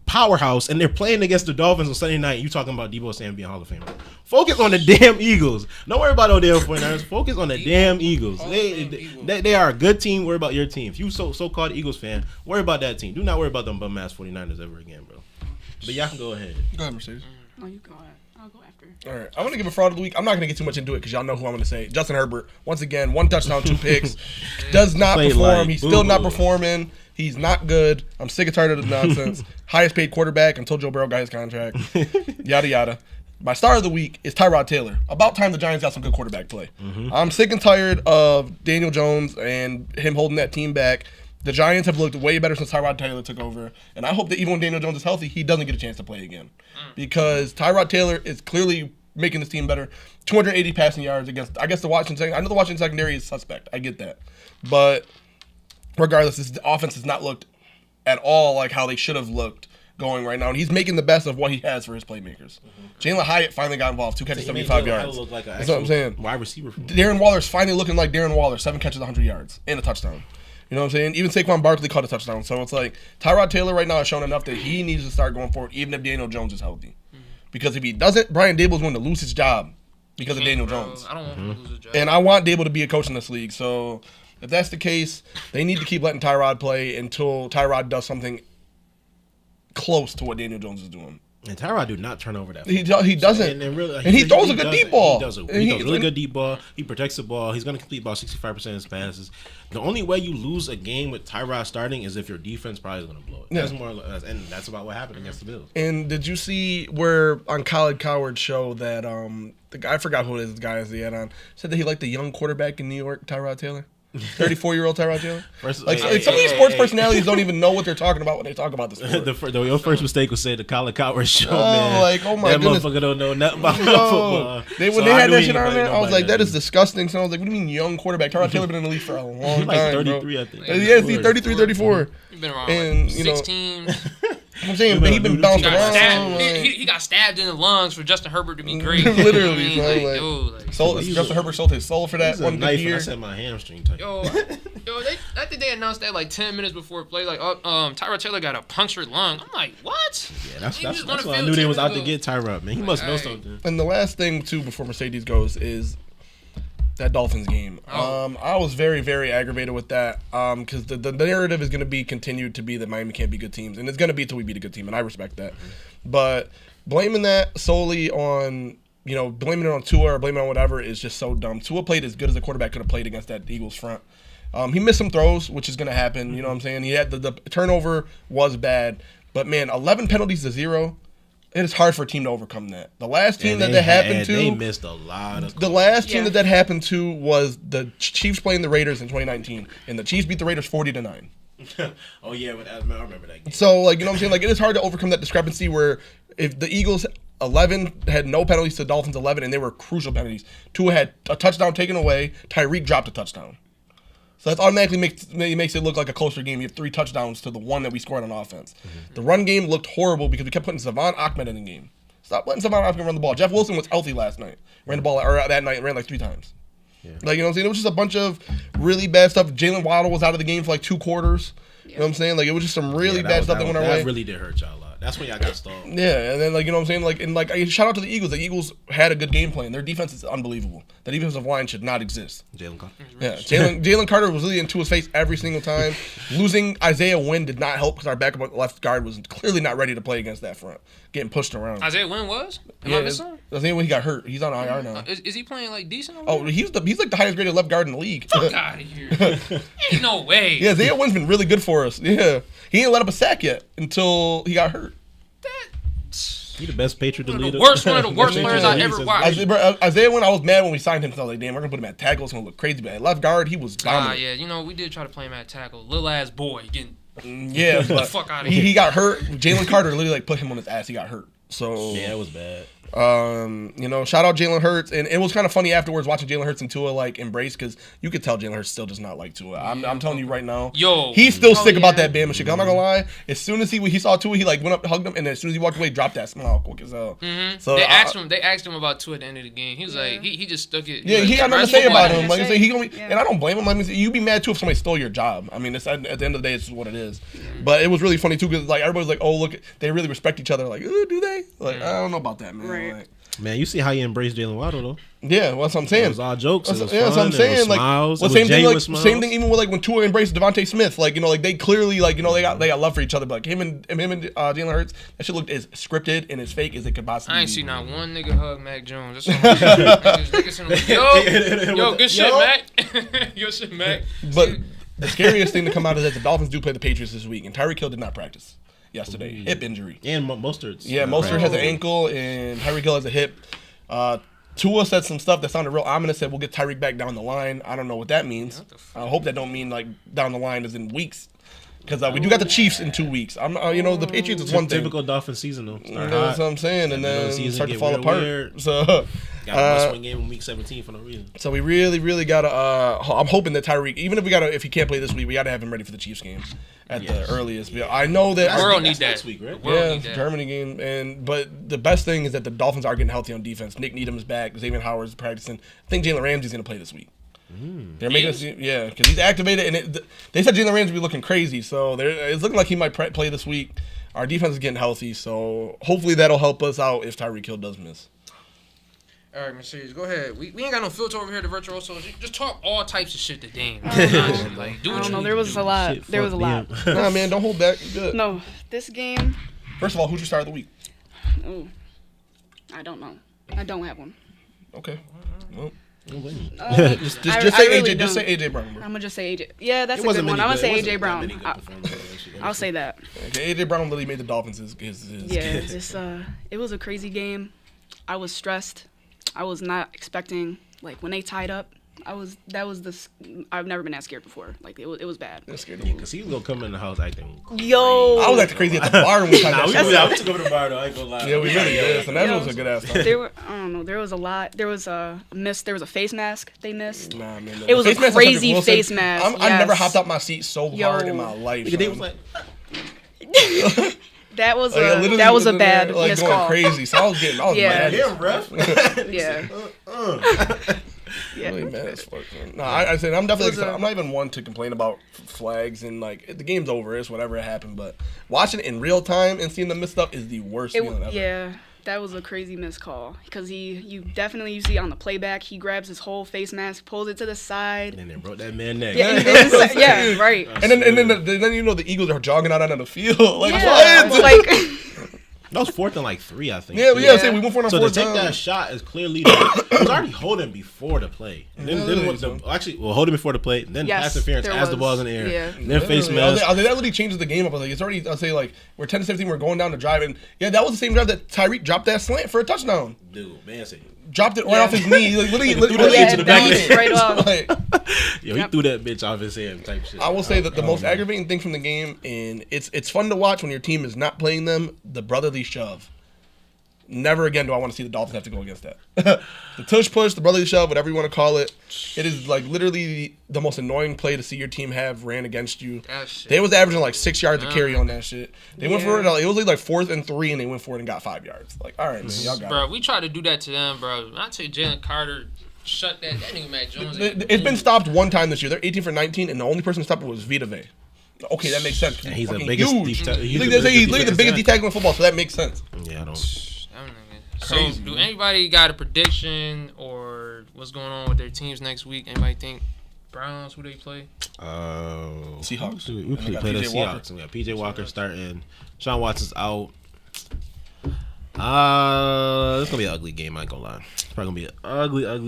powerhouse, and they're playing against the Dolphins on Sunday night. You talking about Debo Samuel being Hall of Famer? Focus on the damn Eagles. Don't worry about no damn 49ers. Focus on the damn Eagles. They are a good team. Worry about your team. If you so-called Eagles fan, worry about that team. Do not worry about them bum ass 49ers ever again, bro. But y'all can go ahead.
Go ahead, Mercedes.
No, you go ahead. I'll go after.
All right, I'm going to give a fraud of the week. I'm not going to get too much into it because y'all know who I'm going to say. Justin Herbert, once again, 1 touchdown, 2 picks. Does not
Played
perform.
like
He's still not
boo-boo.
performing. He's not good. I'm sick and tired of the nonsense. Highest paid quarterback until Joe Burrow got his contract. Yada, yada. My star of the week is Tyrod Taylor. About time the Giants got some good quarterback play. I'm sick and tired of Daniel Jones and him holding that team back. The Giants have looked way better since Tyrod Taylor took over. And I hope that even when Daniel Jones is healthy, he doesn't get a chance to play again. Because Tyrod Taylor is clearly making this team better. 280 passing yards against, I guess, the Washington. I know the Washington secondary is suspect. I get that. But regardless, this offense has not looked at all like how they should have looked going right now. And he's making the best of what he has for his playmakers. Jalen Hyatt finally got involved. 2 catches, 75 yards.
Look like
That's what I'm saying.
Wide receiver.
Darren Waller's finally looking like Darren Waller. 7 catches, 100 yards, and a touchdown. You know what I'm saying? Even Saquon Barkley caught a touchdown. So it's like Tyrod Taylor right now has shown enough that he needs to start going forward, even if Daniel Jones is healthy. Because if he doesn't, Brian Dable's going to lose his job because of Daniel Jones.
I don't want him to lose his job.
And I want Dable to be a coach in this league. So if that's the case, they need to keep letting Tyrod play until Tyrod does something close to what Daniel Jones is doing.
And Tyrod do not turn over that.
He doesn't.
Really,
and he throws a good deep ball.
He does really good deep ball. He protects the ball. He's going to complete about 65% of his passes. The only way you lose a game with Tyrod starting is if your defense probably is going to blow it. That's more, and that's about what happened against the Bills.
And did you see where on Colin Coward's show that the guy, I forgot who it is, the guy he had on, said that he liked the young quarterback in New York, Tyrod Taylor? 34-year-old Tyrod Taylor. Some of these sports personalities don't even know what they're talking about when they talk about the sport.
Your first mistake was saying the Colin Coward show, man.
Oh my goodness,
that motherfucker don't know nothing about football.
When they had that shit on there, I was like, that is disgusting. So I was like, what do you mean young quarterback? Tyrod Taylor been in the league for a long time,
like 33,
bro.
I think.
Yeah, he's 33, 34.
He's been around
And,
like
you know,
16.
I'm saying, but he been bounced around.
He got stabbed in the lungs for Justin Herbert to be great.
Literally,
you know what I mean?
like, Justin Herbert sold his soul for that one good year.
I said my hamstring tight.
I think they announced that like 10 minutes before play. Like, Tyrod Taylor got a punctured lung. I'm like, what?
Yeah, that's why I knew they was out to get Tyrod, man. He must know something.
And the last thing too before Mercedes goes is that Dolphins game. I was very, very aggravated with that because the narrative is going to be continued to be that Miami can't be good teams, and it's going to be until we beat a good team, and I respect that. But blaming that solely on, blaming it on Tua or blaming it on whatever is just so dumb. Tua played as good as a quarterback could have played against that Eagles front. He missed some throws, which is going to happen. You know what I'm saying? He had the turnover was bad, but man, 11 penalties to 0. It is hard for a team to overcome that. The last team that happened to,
they missed a lot of.
The last team that happened to was the Chiefs playing the Raiders in 2019, and the Chiefs beat the Raiders 40-9.
Oh yeah, I remember that game.
So you know what I'm saying? It is hard to overcome that discrepancy where if the Eagles 11 had no penalties to Dolphins 11, and they were crucial penalties. Tua had a touchdown taken away. Tyreek dropped a touchdown. So that automatically makes it look like a closer game. You have 3 touchdowns to the 1 that we scored on offense. The run game looked horrible because we kept putting Savon Ahmed in the game. Stop letting Savon Ahmed run the ball. Jeff Wilson was healthy last night. Ran the ball, or that night, ran like 3 times. Yeah. You know what I'm saying? It was just a bunch of really bad stuff. Jalen Waddle was out of the game for like 2 quarters. You know what I'm saying? It was just some really bad stuff that went our way.
That really did hurt y'all a lot. That's when y'all got stalled.
Yeah, and then like you know what I'm saying, like shout out to the Eagles. The Eagles had a good game plan. Their defense is unbelievable. The defensive line should not exist.
Jalen Carter.
Yeah, Jalen Carter was really into his face every single time. Losing Isaiah Wynn did not help because our backup left guard was clearly not ready to play against that front. Getting pushed around.
Isaiah Wynn was? Am I missing?
Isaiah Wynn, he got hurt. He's on IR now.
Is he playing like decent?
Oh, he's like the highest graded left guard in the league.
Fuck out of here! Ain't no way.
Yeah, Isaiah Wynn's been really good for us. Yeah, he ain't let up a sack yet until he got hurt.
He the best Patriot to lead.
One of the worst players I ever watched.
Isaiah Wynn, I was mad when we signed him. So I was like, damn, we're gonna put him at tackle. It's gonna look crazy. But at left guard, he was dominant.
Yeah, you know we did try to play him at tackle. Little ass boy getting.
Yeah, but
fuck out of here.
He got hurt. Jalen Carter literally like put him on his ass. He got hurt. So
yeah, it was bad.
You know, shout out Jalen Hurts, and it was kind of funny afterwards watching Jalen Hurts and Tua like embrace because you could tell Jalen Hurts still does not like Tua. I'm telling you right now, he's still sick about that Bama shit. I'm not gonna lie. As soon as he saw Tua, he like went up, hugged him, and as soon as he walked away, dropped that smile quick as hell.
Mm-hmm.
So
they asked him about Tua at the end of the game. He was like, he just stuck it.
Yeah, he got nothing to say about him. Like I say, he gonna be, and I don't blame him. Like, you'd be mad too if somebody stole your job. I mean, it's at the end of the day, it's what it is. But it was really funny too because like everybody's like, oh look, they really respect each other. Like, do they? Like, I don't know about that, man.
Right.
Like,
Man, you see how he embraced Jalen Waddle though.
yeah, well, that's what I'm saying.
It was all jokes. It was
That's what I'm saying. Like,
smiles.
well, same thing. Even with like when Tua embraced Devontae Smith, like you know, like they clearly like you know they got love for each other. But like him and Jalen Hurts, that shit looked as scripted and as fake as it could possibly be.
I ain't seen not one nigga hug Mac Jones. That's yo, good shit, Mac. Yo, shit, Mac.
But the scariest thing to come out is that the Dolphins do play the Patriots this week, and Tyreek Hill did not practice yesterday. Hip injury.
And Mostert's.
Yeah, Mostert has an ankle, and Tyreek Hill has a hip. Tua said some stuff that sounded real ominous. Said we'll get Tyreek back down the line. I don't know what that means. I hope that don't mean like down the line as in weeks, because we do got the Chiefs in 2 weeks. You know, the Patriots is one thing.
Typical Dolphin season though.
That's what I'm saying, and then start to fall apart.
Weird.
So.
Got a must-win game in week 17 for no reason.
So we really gotta. I'm hoping that Tyreek, even if he can't play this week, we gotta have him ready for the Chiefs game at the earliest. I know that
the world needs that
next week, right?
Yeah, Germany game, but the best thing is that the Dolphins are getting healthy on defense. Nick Needham's back. Xavier Howard's practicing. I think Jalen Ramsey's gonna play this week. They're making us, because he's activated, and they said Jalen Ramsey be looking crazy. So it's looking like he might play this week. Our defense is getting healthy, so hopefully that'll help us out if Tyreek Hill does miss.
All right, Mercedes, go ahead. We ain't got no filter over here to Virtuosos. Just talk all types of shit to Dame.
I don't know. There was a lot. There was a lot.
Nah, man, don't hold back. You're good.
No, this game.
First of all, who's your star of the week?
Oh, I don't know. I don't have one.
Okay. Well,
just
say
really
AJ. Just say AJ Brown. Bro.
I'm gonna just say AJ. Yeah, that's a good one. I'm gonna say AJ Brown. I'll say that.
Okay, AJ Brown really made the Dolphins his
it was a crazy game. I was stressed. I was not expecting, like, when they tied up, I've never been that scared before. Like, it was bad.
Because he was going to come in the house acting
Yo!
I was acting crazy at the bar when we tied that
we took over the bar, though. I ain't going to lie.
Yeah, we really did. And that was a good ass time.
I don't know. There was a lot. There was a miss. There was a face mask they missed.
Nah, man.
It was a crazy face mask.
I've never hopped out my seat so hard in my life.
They was like...
That was a bad
like,
missed
going
call.
crazy. So I was mad.
Yeah, ref.
Yeah.
Really mad as fuck. No, I said I'm definitely. I'm not even one to complain about flags and like the game's over. It's whatever happened. But watching it in real time and seeing them miss stuff is the worst feeling ever.
Yeah. That was a crazy missed call because you see on the playback he grabs his whole face mask, pulls it to the side,
and then broke that man's neck.
Yeah, right.
And then you know the Eagles are jogging out on the field like
what?
Like
that was 4th and like 3, I think.
Yeah, we went for it on 4th.
So to take that shot is clearly he was already holding before the play. And holding before the play, then pass interference as the ball's in the air.
Yeah.
Then face mask.
That really changes the game up. Like it's already. I'll say like we're 10-17. We're going down the drive, and that was the same drive that Tyreek dropped that slant for a touchdown.
Dude, man,
dropped it right off his knee. Like, literally
into the back of his
head. Right off.
He threw that bitch off his head type shit.
I will say that the most aggravating thing from the game, and it's fun to watch when your team is not playing them, the brotherly shove. Never again do I want to see the Dolphins have to go against that. The tush push, the brotherly shove, whatever you want to call it. It is like literally the most annoying play to see your team have ran against you. They was averaging like 6 yards of carry on that shit. They went for it. It was like 4th and 3, and they went for it and got 5 yards. Like, all right, man, y'all got it.
Bro, we tried to do that to them, bro. I tell you, Jalen Carter shut that nigga Mac Jones.
It's been stopped one time this year. They're 18 for 19, and the only person to stop it was Vita Vea. Okay, that makes sense.
And he's the
Fucking
biggest
huge.
deep ta- he's
Look,
the
he's
biggest
the biggest
defensive
D tackle in football, so that makes sense.
Yeah, I don't.
So,
Crazy,
do
man.
anybody got a prediction or what's going on with their teams next week? Anybody think Browns, who they play?
Seahawks.
We
And they got
play the
PJ Walker.
Seahawks. We got PJ Walker starting. Sean Watson's out. It's gonna be an ugly game. I ain't gonna lie. It's probably gonna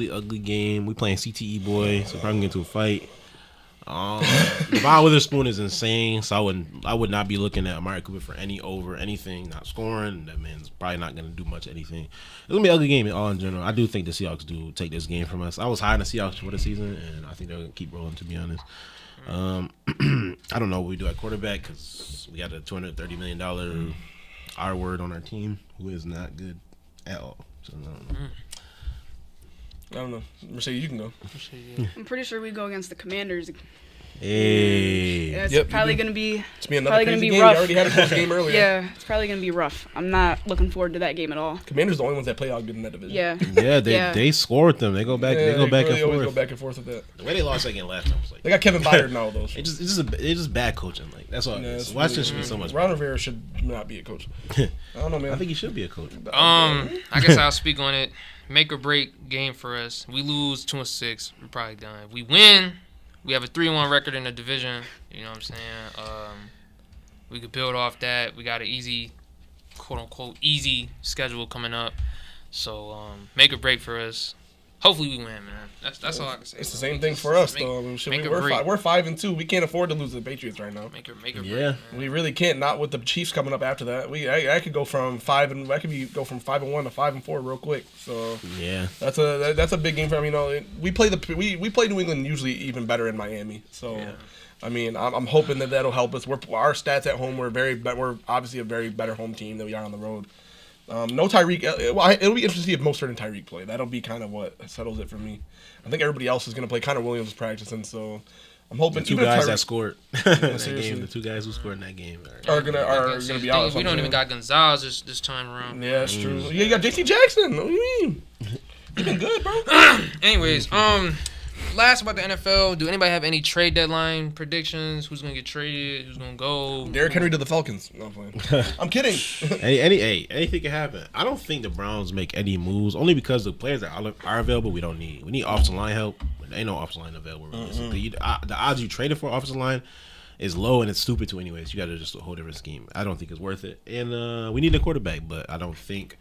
be an ugly game. We playing CTE boy, so probably gonna get into a fight. Devon Witherspoon is insane, so I would not be looking at Amari Cooper for anything. Not scoring. That man's probably not gonna do much anything. It's gonna be an ugly game all in general. I do think the Seahawks do take this game from us. I was high on the Seahawks for the season, and I think they're gonna keep rolling. To be honest, I don't know what we do at quarterback because we got a $230 million R word on our team who is not good at all. So I don't know.
I don't know. Mercedes, you can go.
I'm pretty sure we go against the Commanders.
Hey.
It's
Yep,
probably
you do.
gonna be.
It's gonna be another
Probably gonna
crazy
be
game.
rough.
You already had a close game earlier.
Yeah, it's probably gonna be rough. I'm not looking forward to that game at all.
Commanders the only ones that play out good in that division.
Yeah.
Yeah,
Yeah.
they scored them. They go back.
Yeah,
they go back
really
and
always
forth.
go back and forth with that.
The way they lost that game last time was like
They got Kevin Byard now, though.
it's just bad coaching. Like that's all.
Yeah,
it
it's
is. Washington should
really-
be so much.
Ron Rivera should not be a coach. I don't know, man.
I think he should be a coach.
I guess I'll speak on it. Make or break game for us. We lose 2-6, we're probably done. If we win, we have a 3-1 record in the division. You know what I'm saying? We could build off that. We got an easy, quote unquote, easy schedule coming up. So make or break for us. Hopefully we win, man. That's all I can say.
It's the
bro.
same thing
Just
for us,
make-
though. I mean,
make or
we're
break.
we're 5-2. We can't afford to lose to the Patriots right now.
Make or break.
Yeah.
Man.
We really can't. Not with the Chiefs coming up after that. I could go from 5-1 to 5-4 real quick. So
Yeah.
that's a big game for them. You know, we play we play New England usually even better in Miami. So.
Yeah.
I mean, I'm hoping that'll help us. Our stats at home, we're obviously a very better home team than we are on the road. No Tyreek. Well, it'll be interesting to see if Mostert and Tyreek play. That'll be kind of what settles it for me. I think everybody else is going to play. Connor Williams is practicing, so I'm hoping
The two
even if
guys
Tyreek
that scored in that
seriously.
game, the two guys who scored in that game
are gonna be out.
We don't even got Gonzalez this time around.
Yeah, that's true. Yeah, you got JT Jackson. What do you mean? You've been good, bro.
Anyways, last about the NFL. Do anybody have any trade deadline predictions? Who's gonna get traded? Who's gonna go?
Derrick Henry to the Falcons. No, I'm playing. I'm kidding.
anything can happen. I don't think the Browns make any moves only because the players that are available we don't need. We need offensive line help. There ain't no offensive line available. The odds you traded for offensive line is low and it's stupid to anyways. You got to just a whole different scheme. I don't think it's worth it. And we need a quarterback, but I don't think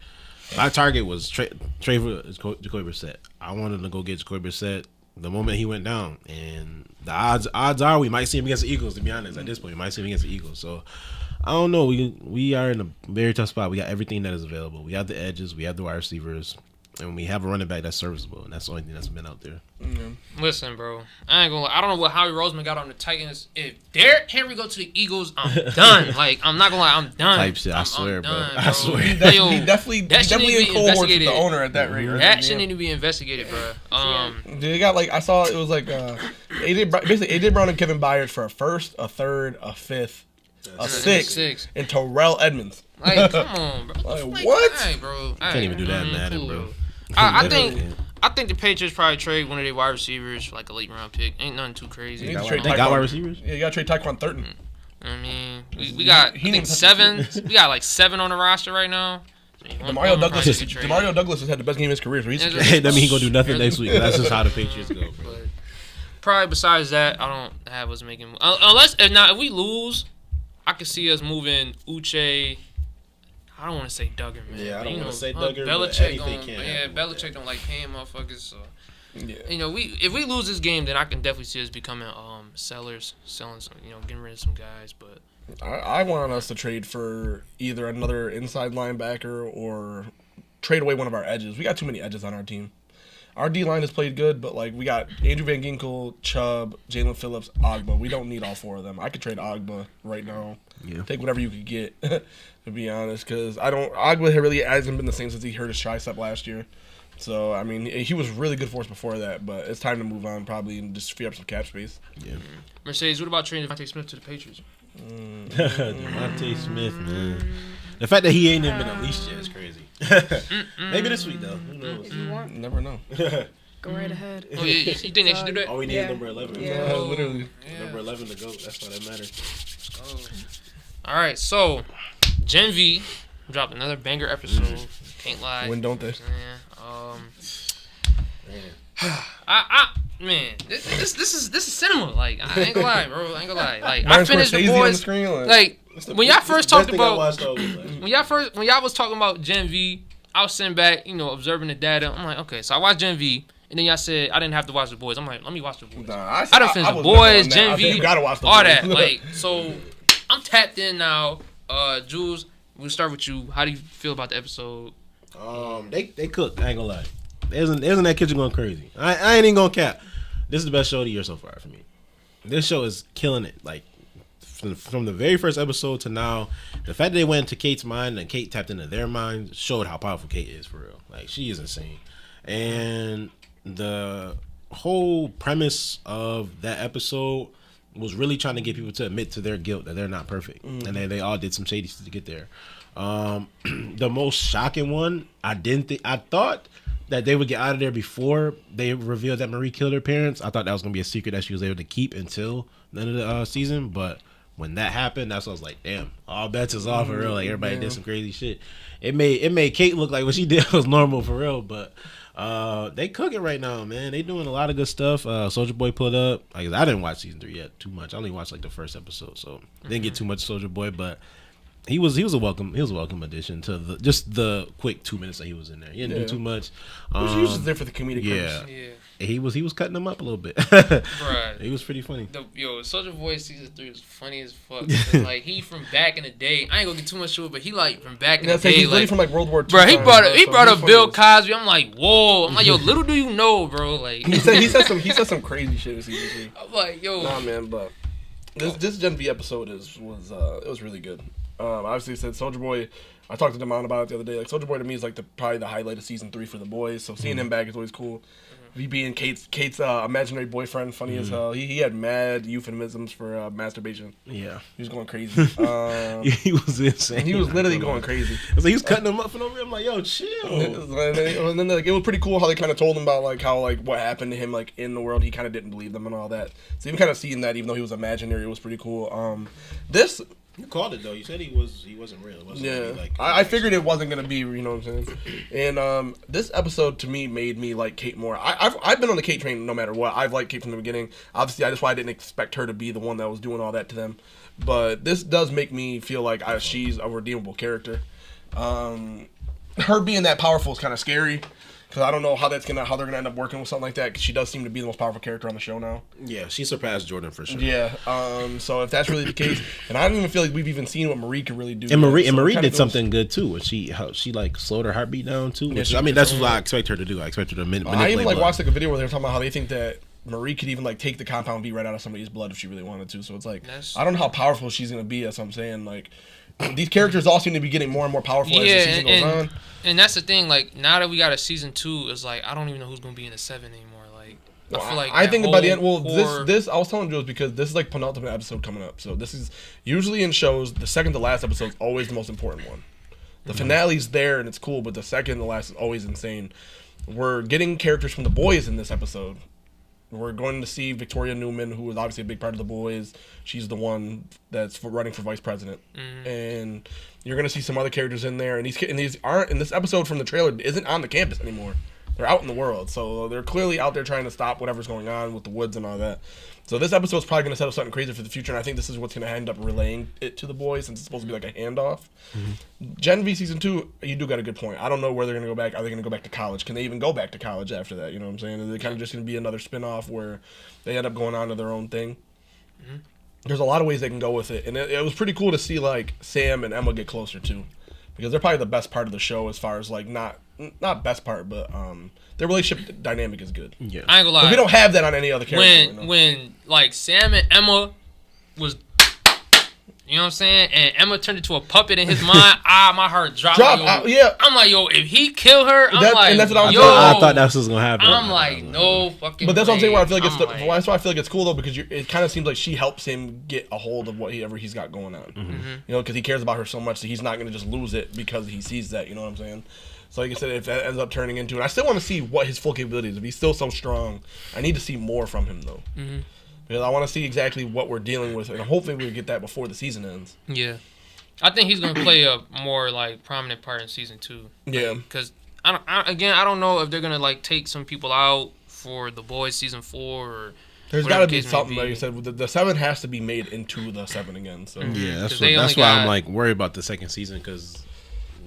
my target was trade for Jacoby Brissett. I wanted to go get Jacoby Brissett the moment he went down, and the odds are we might see him against the Eagles. To be honest, at this point, we might see him against the Eagles. So I don't know. We are in a very tough spot. We got everything that is available. We have the edges. We have the wide receivers. And we have a running back that's serviceable, and that's the only thing that's been out there.
Listen, bro. I ain't gonna lie. I don't know what Howie Roseman got on the Titans. If Derrick Henry go to the Eagles, I'm done. Like, I'm not gonna lie. I'm done.
Type shit. I swear, bro.
done,
I swear.
He
Yo,
definitely
that shit need to
in
be
cohorts with the
investigated.
owner at that rate.
That shit need to be investigated, bro.
They got like I saw it was like AJ Brown and Kevin Byard for a first, a third, a fifth, a sixth, and Terrell Edmonds.
Like, come on, bro.
Like, what?
Hey, bro.
Can't even do that in Madden, bro.
I think the Patriots probably trade one of their wide receivers for like a late round pick. Ain't nothing too crazy.
You need to
They
trade
got
Tyquan-
wide receivers?
Yeah, you got to trade Tyquan Thornton.
I mean, we got I think 7. We got like 7 on the roster right now.
Demario Douglas has had the best game of his career. So he's
Yeah,
That mean he gonna do nothing next week. That's just how the Patriots go, bro.
But probably besides that, I don't have us making unless if we lose, I could see us moving Uche. I don't want to say Duggar, man.
Yeah, I
but,
don't
you
wanna
know,
say Duggar, but
Belichick
anything
don't.
can
Yeah,
happen with
Belichick
that.
don't like paying motherfuckers. So
Yeah.
you know, if we lose this game, then I can definitely see us becoming sellers, selling some, getting rid of some guys. But
I want us to trade for either another inside linebacker or trade away one of our edges. We got too many edges on our team. Our D-line has played good, but like we got Andrew Van Ginkel, Chubb, Jalen Phillips, Ogba. We don't need all 4 of them. I could trade Ogba right now.
Yeah.
Take whatever you could get, to be honest, because Ogba really hasn't been the same since he hurt his tricep last year. So I mean, he was really good for us before that, but it's time to move on probably and just free up some cap space.
Yeah.
Mercedes, what about trading Devontae Smith to the Patriots?
Devontae Smith, man. The fact that he ain't even been unleashed yet is crazy. Maybe this week though. Who knows?
If you want.
Never know.
Go right ahead.
Oh, yeah, you think they should do that?
All we need
Yeah.
is number 11.
Yeah.
Literally.
Number 11 to go. That's all that matters.
All right, so GenV dropped another banger episode. Can't lie.
When don't they?
Man, this is cinema. Like, I ain't gonna lie, bro. I ain't gonna lie. Like, I
Martin
finished the
Scorsese on the
boys.
screen,
Like, when y'all first talked about
when
when y'all was talking about GenV, I was sitting back, observing the data. I'm like, okay, so I watched GenV, and then y'all said I didn't have to watch the boys. I'm like, let me watch the boys.
Nah,
I done finished the
was
boys,
never on that. I think
GenV,
you gotta watch the
all
boys.
that. Like, so I'm tapped in now. Jules, we'll start with you. How do you feel about the episode?
They cooked. I ain't gonna lie. Isn't that kitchen going crazy? I ain't even gonna cap. This is the best show of the year so far for me. This show is killing it. Like from the very first episode to now, the fact that they went into Kate's mind and Kate tapped into their mind showed how powerful Kate is for real. Like, she is insane. And the whole premise of that episode was really trying to get people to admit to their guilt, that they're not perfect, and they all did some shady stuff to get there. The most shocking one, I thought that they would get out of there before they revealed that Marie killed her parents. I thought that was gonna be a secret that she was able to keep until the end of the season, but when that happened, that's when I was like, damn, all bets is off for real. Like, everybody did some crazy shit. It made Kate look like what she did was normal for real, but they cooking right now, man. They doing a lot of good stuff. Soulja Boy pulled up. Like, I didn't watch season 3 yet too much. I only watched like the first episode, so didn't get too much Soulja Boy, but he was a welcome addition to the quick 2 minutes that he was in there. He didn't do too much.
He was just there for the comedic
yeah.
purpose.
Yeah.
He was cutting them up a little bit.
Right.
He was pretty funny.
Soulja Boy season 3 is funny as fuck. Because, like, he from back in the day. I ain't gonna get too much to it, but he like from back in the day.
He's
like
from like World War II.
bro, he brought up
so
Bill Cosby. I'm like, whoa. I'm like, yo, little do you know, bro. Like,
he said some crazy shit in season 3.
I'm like, yo.
Nah, man, but this Gen V episode was really good. Obviously, it said Soulja Boy. I talked to Demond about it the other day. Like, Soulja Boy to me is like probably the highlight of season 3 for the boys. So seeing him back is always cool. He being Kate's imaginary boyfriend, funny as hell. He had mad euphemisms for masturbation.
Yeah,
he was going crazy.
He was insane.
He was literally going crazy.
It's like he was cutting them up for no reason. I'm like, yo, chill.
And then like, it was pretty cool how they kind of told him about like how like what happened to him like in the world. He kind of didn't believe them and all that. So even kind of seeing that, even though he was imaginary, it was pretty cool. This.
You called it though. You said he wasn't real. It wasn't really, like,
I figured it wasn't gonna be. You know what I'm saying? And this episode to me made me like Kate more. I've been on the Kate train no matter what. I've liked Kate from the beginning. Obviously, that's why I didn't expect her to be the one that was doing all that to them. But this does make me feel like she's a redeemable character. Her being that powerful is kind of scary. Because I don't know how they're gonna end up working with something like that. Because she does seem to be the most powerful character on the show now.
Yeah, she surpassed Jordan for sure.
Yeah. So if that's really the case, and I don't even feel like we've even seen what Marie could really do.
And Marie did something good too. When she like slowed her heartbeat down too. Which, I mean, that's what I expect her to do. I expect her to manipulate.
I even like watched like a video where they were talking about how they think that Marie could even like take the compound V right out of somebody's blood if she really wanted to. So it's like I don't know how powerful she's gonna be. That's what I'm saying. Like, these characters all seem to be getting more and more powerful as the season goes on.
And that's the thing. Like, now that we got a season 2, it's like I don't even know who's gonna be in the 7 anymore. Like, I feel like
I think by the end. Well, this I was telling Jules because this is like penultimate episode coming up. So this is usually in shows the second to last episode is always the most important one. The finale's there and it's cool, but the second to last is always insane. We're getting characters from the boys in this episode. We're going to see Victoria Newman, who is obviously a big part of the boys. She's the one that's running for vice president, and you're going to see some other characters in there. And these aren't in this episode from the trailer isn't on the campus anymore. They're out in the world, so they're clearly out there trying to stop whatever's going on with the woods and all that. So this episode's probably going to set up something crazy for the future, and I think this is what's going to end up relaying it to the boys since it's supposed to be like a handoff. Gen V season 2, you do got a good point. I don't know where they're going to go back. Are they going to go back to college? Can they even go back to college after that? You know what I'm saying? Is it kind of just going to be another spin-off where they end up going on to their own thing? There's a lot of ways they can go with it, and it was pretty cool to see like Sam and Emma get closer too, because they're probably the best part of the show as far as like not best part, but their relationship dynamic is good.
Yeah,
I ain't gonna lie.
But we don't have that on any other character.
When like Sam and Emma was, you know what I'm saying, and Emma turned into a puppet in his mind, my heart dropped.
Yeah.
I'm like, yo, if he kill her, I'm like,
and that's what
yo,
I thought that's what's gonna happen.
I'm like, no fucking.
But that's what I'm saying. Why I feel like
it's
that's why I feel like it's cool though, because it kind of seems like she helps him get a hold of whatever he's got going on. You know, because he cares about her so much that he's not gonna just lose it because he sees that. You know what I'm saying? So like I said, if that ends up turning into, and I still want to see what his full capabilities. If he's still so strong, I need to see more from him though, because I want to see exactly what we're dealing with, and hopefully we get that before the season ends.
Yeah, I think he's gonna play a more like prominent part in season 2.
Yeah,
because I don't know if they're gonna like take some people out for The Boys season 4 or.
There's got to be something, like you said. The 7 has to be made into the 7 again. So
yeah, that's why I'm like worried about the second season, because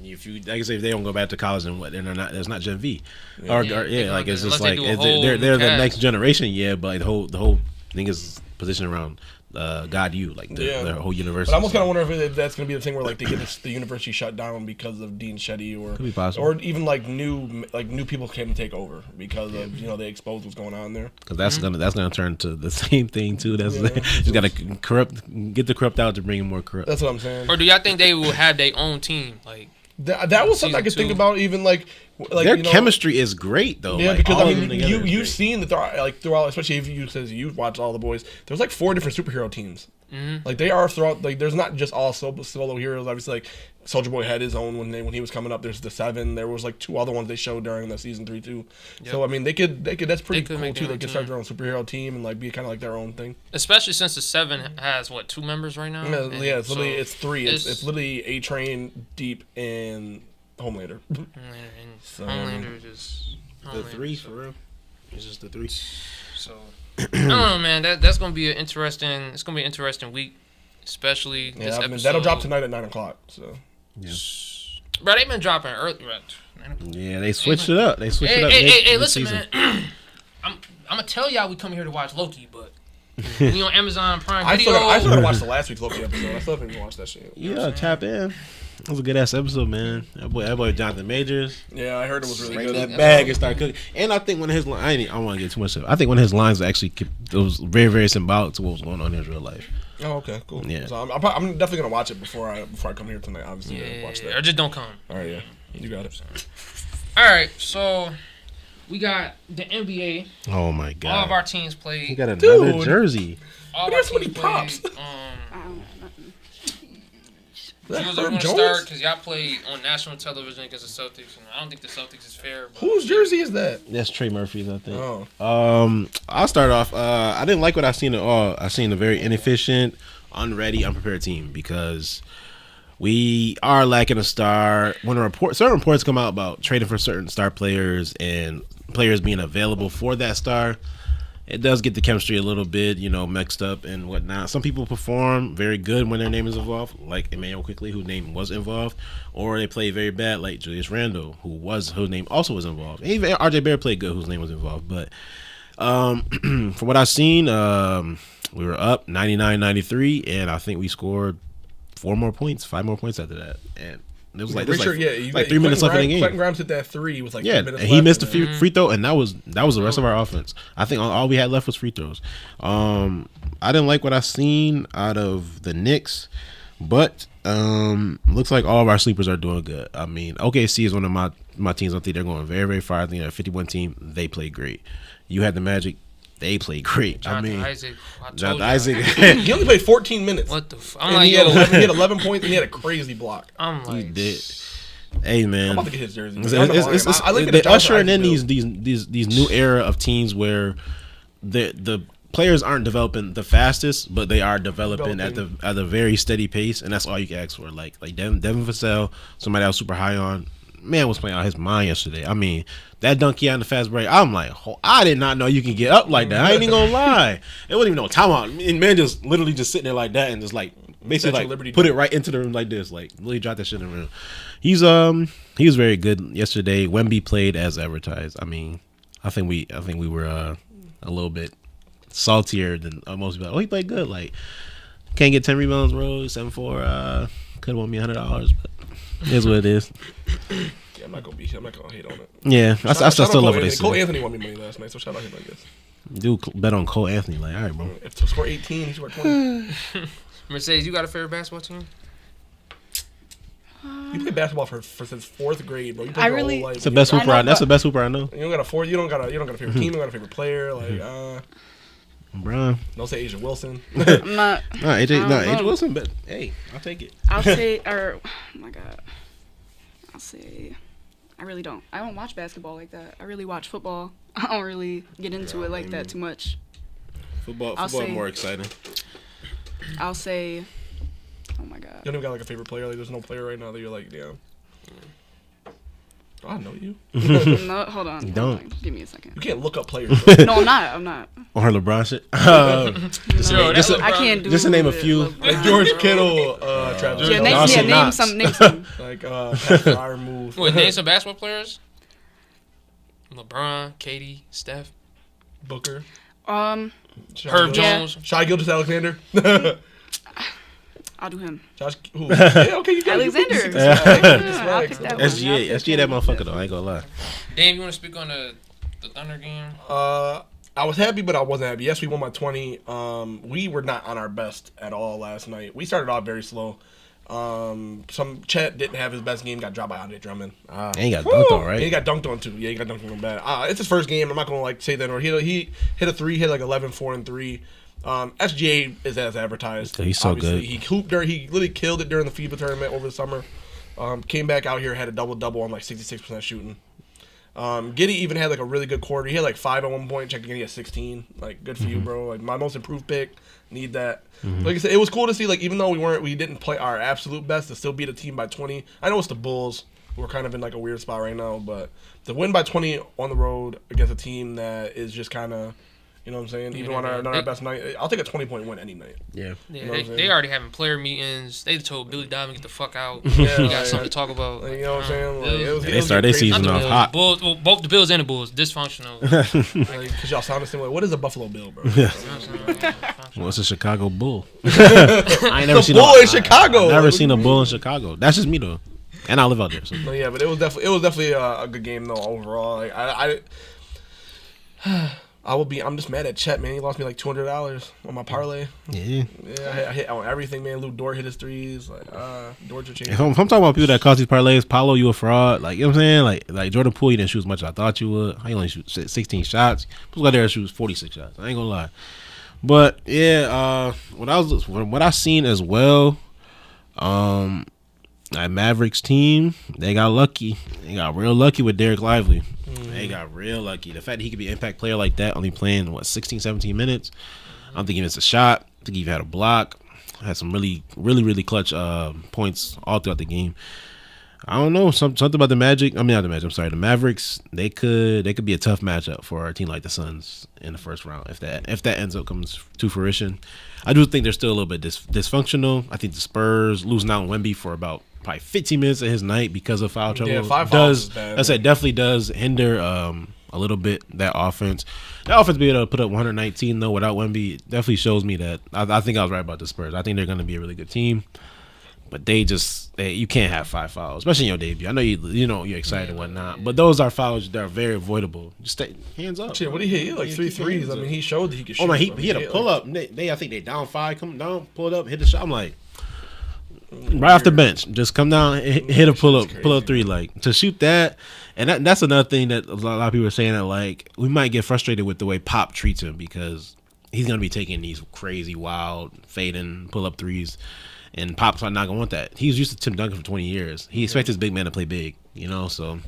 if you, like I say, if they don't go back to college and what, then there's not Gen V, like it's just like they're the next generation, but the whole thing is positioned around God, like the whole university.
But I almost kind of wonder if that's going to be the thing where like they get the university shut down because of Dean Shetty, or even like new people came to take over because of they exposed what's going on there.
Because that's gonna turn to the same thing too. That's just got to get the corrupt out to bring in more corrupt.
That's what I'm saying.
Or do y'all think they will have their own team like?
That was something I could think about, even like
their chemistry is great though.
Yeah, because I mean, you've seen throughout, especially if you watch all the boys. There's like 4 different superhero teams. Like they are throughout. Like there's not just all solo heroes. Obviously, like Soulja Boy had his own when he was coming up. There's the 7. There was like 2 other ones they showed during the season 3 too. Yep. So I mean, they could. That's pretty cool too. They could start their own superhero team and like be kind of like their own thing.
Especially since the 7 has 2 members right now.
Yeah, it's literally it's 3. It's literally A-Train, Deep, and Homelander.
Homelander just
the 3 for real. It's just the 3.
So I don't know, man. That's gonna be an interesting. It's gonna be an interesting week, especially this episode.
That'll drop tonight at 9:00. So
yeah.
Bro, they've been dropping early.
Yeah, they switched it up.
Hey, listen, man. I'm gonna tell y'all we come here to watch Loki, but we on Amazon Prime Video.
I still gotta watch the last week's Loki episode. I still haven't even watched that shit.
Yeah, tap in. That was a good ass episode, man. That boy Jonathan Majors.
Yeah, I heard it was really
Bring
good.
that bag and start cooking. And I think one of his lines, I don't want to get too much of it. I think one of his lines actually it was very, very symbolic to what was going on in his real life.
Oh, okay, cool.
Yeah.
So I'm definitely gonna watch it before I come here tonight. Obviously, watch that.
Or just don't come.
All right, yeah, you got it.
All right, so we got the NBA.
Oh my god!
All of our teams played.
He got another jersey.
All of our teams played.
Props.
Jules, are we going to start? Because y'all played on national television against the Celtics, and I don't think the Celtics is fair.
Whose jersey is that?
That's Trey Murphy's, I think.
Oh.
I'll start off. I didn't like what I seen at all. I seen a very inefficient, unready, unprepared team because we are lacking a star. When certain reports come out about trading for certain star players and players being available for that star, it does get the chemistry a little bit, mixed up and whatnot. Some people perform very good when their name is involved, like Emmanuel Quickley, whose name was involved, or they play very bad, like Julius Randle, whose name also was involved. Even RJ Barrett played good, whose name was involved. But from what I've seen, we were up 99-93, and I think we scored 5 more points after that. And it was like 3 minutes left in the game.
Quentin Grimes hit that 3 with 3 minutes left.
And he missed a free throw, and that was the rest of our offense. I think all we had left was free throws. I didn't like what I seen out of the Knicks, but looks like all of our sleepers are doing good. I mean, OKC is one of my teams. I think they're going very, very far. I think they're a 51 team. They play great. You had the Magic. They played great.
Jonathan
Isaac.
He only played 14 minutes.
What the
he had 11 points and he had a crazy block.
He did. Hey man,
I'm about to get his jersey.
They're ushering in these new era of teams where the players aren't developing the fastest, but they are developing at a very steady pace, and that's all you can ask for. Like Devin Vassell, somebody I was super high on. Man was playing out his mind yesterday. I mean, that dunk he had in the fast break, I'm like, I did not know you can get up like that. I ain't even gonna lie. It wasn't even no timeout. And man just literally just sitting there like that and just like basically like put it right into the room like this. Like really dropped that shit in the room. He was very good yesterday. Wemby played as advertised. I mean, I think we were a little bit saltier than most people. He played good. Like can't get 10 rebounds, bro. 7-4. Could have won me $100, but it is what it is.
Yeah, I'm not gonna hate on it.
Yeah, I still love what they say.
Cole Anthony won me money last night, so shout out him, I guess.
Dude, bet on Cole Anthony. Like, all right, bro.
If to score 18, he scored 20.
Mercedes, you got a favorite basketball team?
You play basketball since 4th grade, bro. You
I really.
That's the best hooper. That's the best hooper I know.
You don't got a favorite team. You don't got a favorite player. Like,
Bro.
Don't say Asia Wilson.
I'm not.
AJ Wilson, but hey, I'll take it.
I'll say, oh my God. I'll say, I really don't. I don't watch basketball like that. I really watch football. I don't really get into it like that too much.
Football more exciting.
I'll say, oh my god.
You don't even got like a favorite player. Like, there's no player right now that you're like, damn. Oh, I know you.
No, hold on.
You don't.
Hold on. Give me a second.
You can't look up players.
No, I'm not.
Or LeBron shit.
I can't do.
Just to name a few.
Like George Kittle, Travis.
Yeah,
Dawson
name
Knox.
some. Name some.
Like Pat Fryer move.
Wait, name some basketball players. LeBron, Katie, Steph,
Booker.
Herb
Gilgeous-
Jones.
Shai Gilgeous-Alexander.
I'll do him.
Josh. Who? Yeah, okay, you got it.
Alexander. I'll pick that one.
SGA that motherfucker though. I ain't gonna lie.
Dave, you want to speak on the Thunder game?
I was happy, but I wasn't happy. Yes, we won by 20. We were not on our best at all last night. We started off very slow. Some Chet didn't have his best game. Got dropped by Andre Drummond.
And he got dunked on, right?
And he got dunked on too. Yeah, he got dunked on bad. It's his first game. I'm not gonna like say that. Or he hit a 3, hit like 11, 4, and 3. SGA is as advertised.
He's so
Obviously.
good.
He hooped there. He literally killed it during the FIBA tournament over the summer. Came back out here, had a double-double on like 66% shooting. Giddey even had like a really good quarter. He had like 5 at one point. Checked again, he had 16. Like, good for you, bro. Like, my most improved pick. Need that. Like I said, it was cool to see. Like, even though we didn't play our absolute best, to still beat a team by 20. I know it's the Bulls. We're kind of in like a weird spot right now, but to win by 20 on the road against a team that is just kind of, you know what I'm saying? Even on our best night, I'll take a 20-point win any night.
Yeah.
Yeah,
You know what I'm saying?
they already having player meetings. They told Billy Diamond get the fuck out.
Yeah,
We got something to talk about.
Like, you know what I'm saying? Like, it was
They started their season
Not the
off
Bills,
hot.
Bulls, well, both the Bills and the Bulls dysfunctional.
Because y'all sound the same way. What is a Buffalo Bill, bro?
Well, it's a Chicago Bull. I ain't never seen
bull in Chicago.
Never seen a bull in Chicago. That's just me though, and I live out there. So.
No, yeah, but it was definitely a good game though overall. Like, I'm just mad at Chet, man. He lost me like $200 on my parlay.
Yeah.
Yeah, I hit on everything, man. Luke Dort hit his threes. Like, Dort's a
If
change.
I'm talking about people that cause these parlays, Paulo, you a fraud. Like, you know what I'm saying? Like Jordan Poole, you didn't shoot as much as I thought you would. He only shoot 16 shots. People out there shoot 46 shots. I ain't gonna lie. But yeah, what I seen as well, that Mavericks team, they got lucky. They got real lucky with Derek Lively. They got real lucky. The fact that he could be an impact player like that, only playing 16, 17 minutes. I don't think he missed a shot. I think he had a block. Had some really, really, really clutch points all throughout the game. I don't know, something about the Magic. I mean, not the Magic. I'm sorry, the Mavericks. They could be a tough matchup for a team like the Suns in the first round if that ends up comes to fruition. I do think they're still a little bit dysfunctional. I think the Spurs losing out on Wemby for about probably 15 minutes of his night because of foul trouble.
Yeah, 5 fouls is bad.
I said definitely does hinder a little bit that offense. That offense being able to put up 119 though without Wemby definitely shows me that I think I was right about the Spurs. I think they're going to be a really good team. But you can't have 5 fouls, especially in your debut. I know you're excited and whatnot, but those are fouls that are very avoidable. Just stay hands up.
Shit, what he hit? He had like 3 threes. I mean, he showed that he could shoot.
Oh my, he hit a pull up. I think they down 5, come down, pull it up, hit the shot. I'm like, right off the bench, just come down, hit a pull up 3, like to shoot that. And that's another thing that a lot of people are saying that like we might get frustrated with the way Pop treats him because he's gonna be taking these crazy, wild, fading pull up 3s. And Pop's not gonna want that. He was used to Tim Duncan for 20 years. He expects his big man to play big, So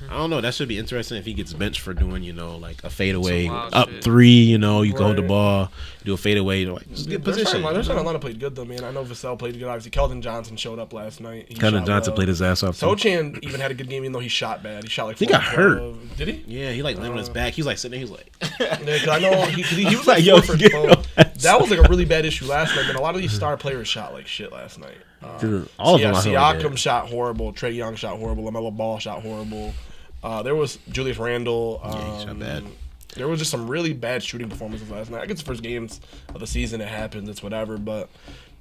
I don't know. That should be interesting if he gets benched for doing, like a fadeaway up
shit.
3. You can hold the ball, do a fadeaway. Just get position.
There's not a lot of played good though, man. I know Vassell played good. Obviously, Keldon Johnson showed up last night.
Keldon Johnson played his ass off.
Sochan even had a good game, even though he shot bad. He shot like 4
he got hurt.
Did he?
Yeah, he landed on his back. He was like sitting there. He was like,
Yeah, 'cause I know he was like,
yo,
4 for
get
12. That was like a really bad issue last night. And a lot of these star players shot like shit last night.
dude, all of them.
Siakam shot horrible. Trae Young shot horrible. LaMelo Ball shot horrible. There was Julius Randle.
he shot bad.
There was just some really bad shooting performances last night. I guess the first games of the season, it happens. It's whatever. But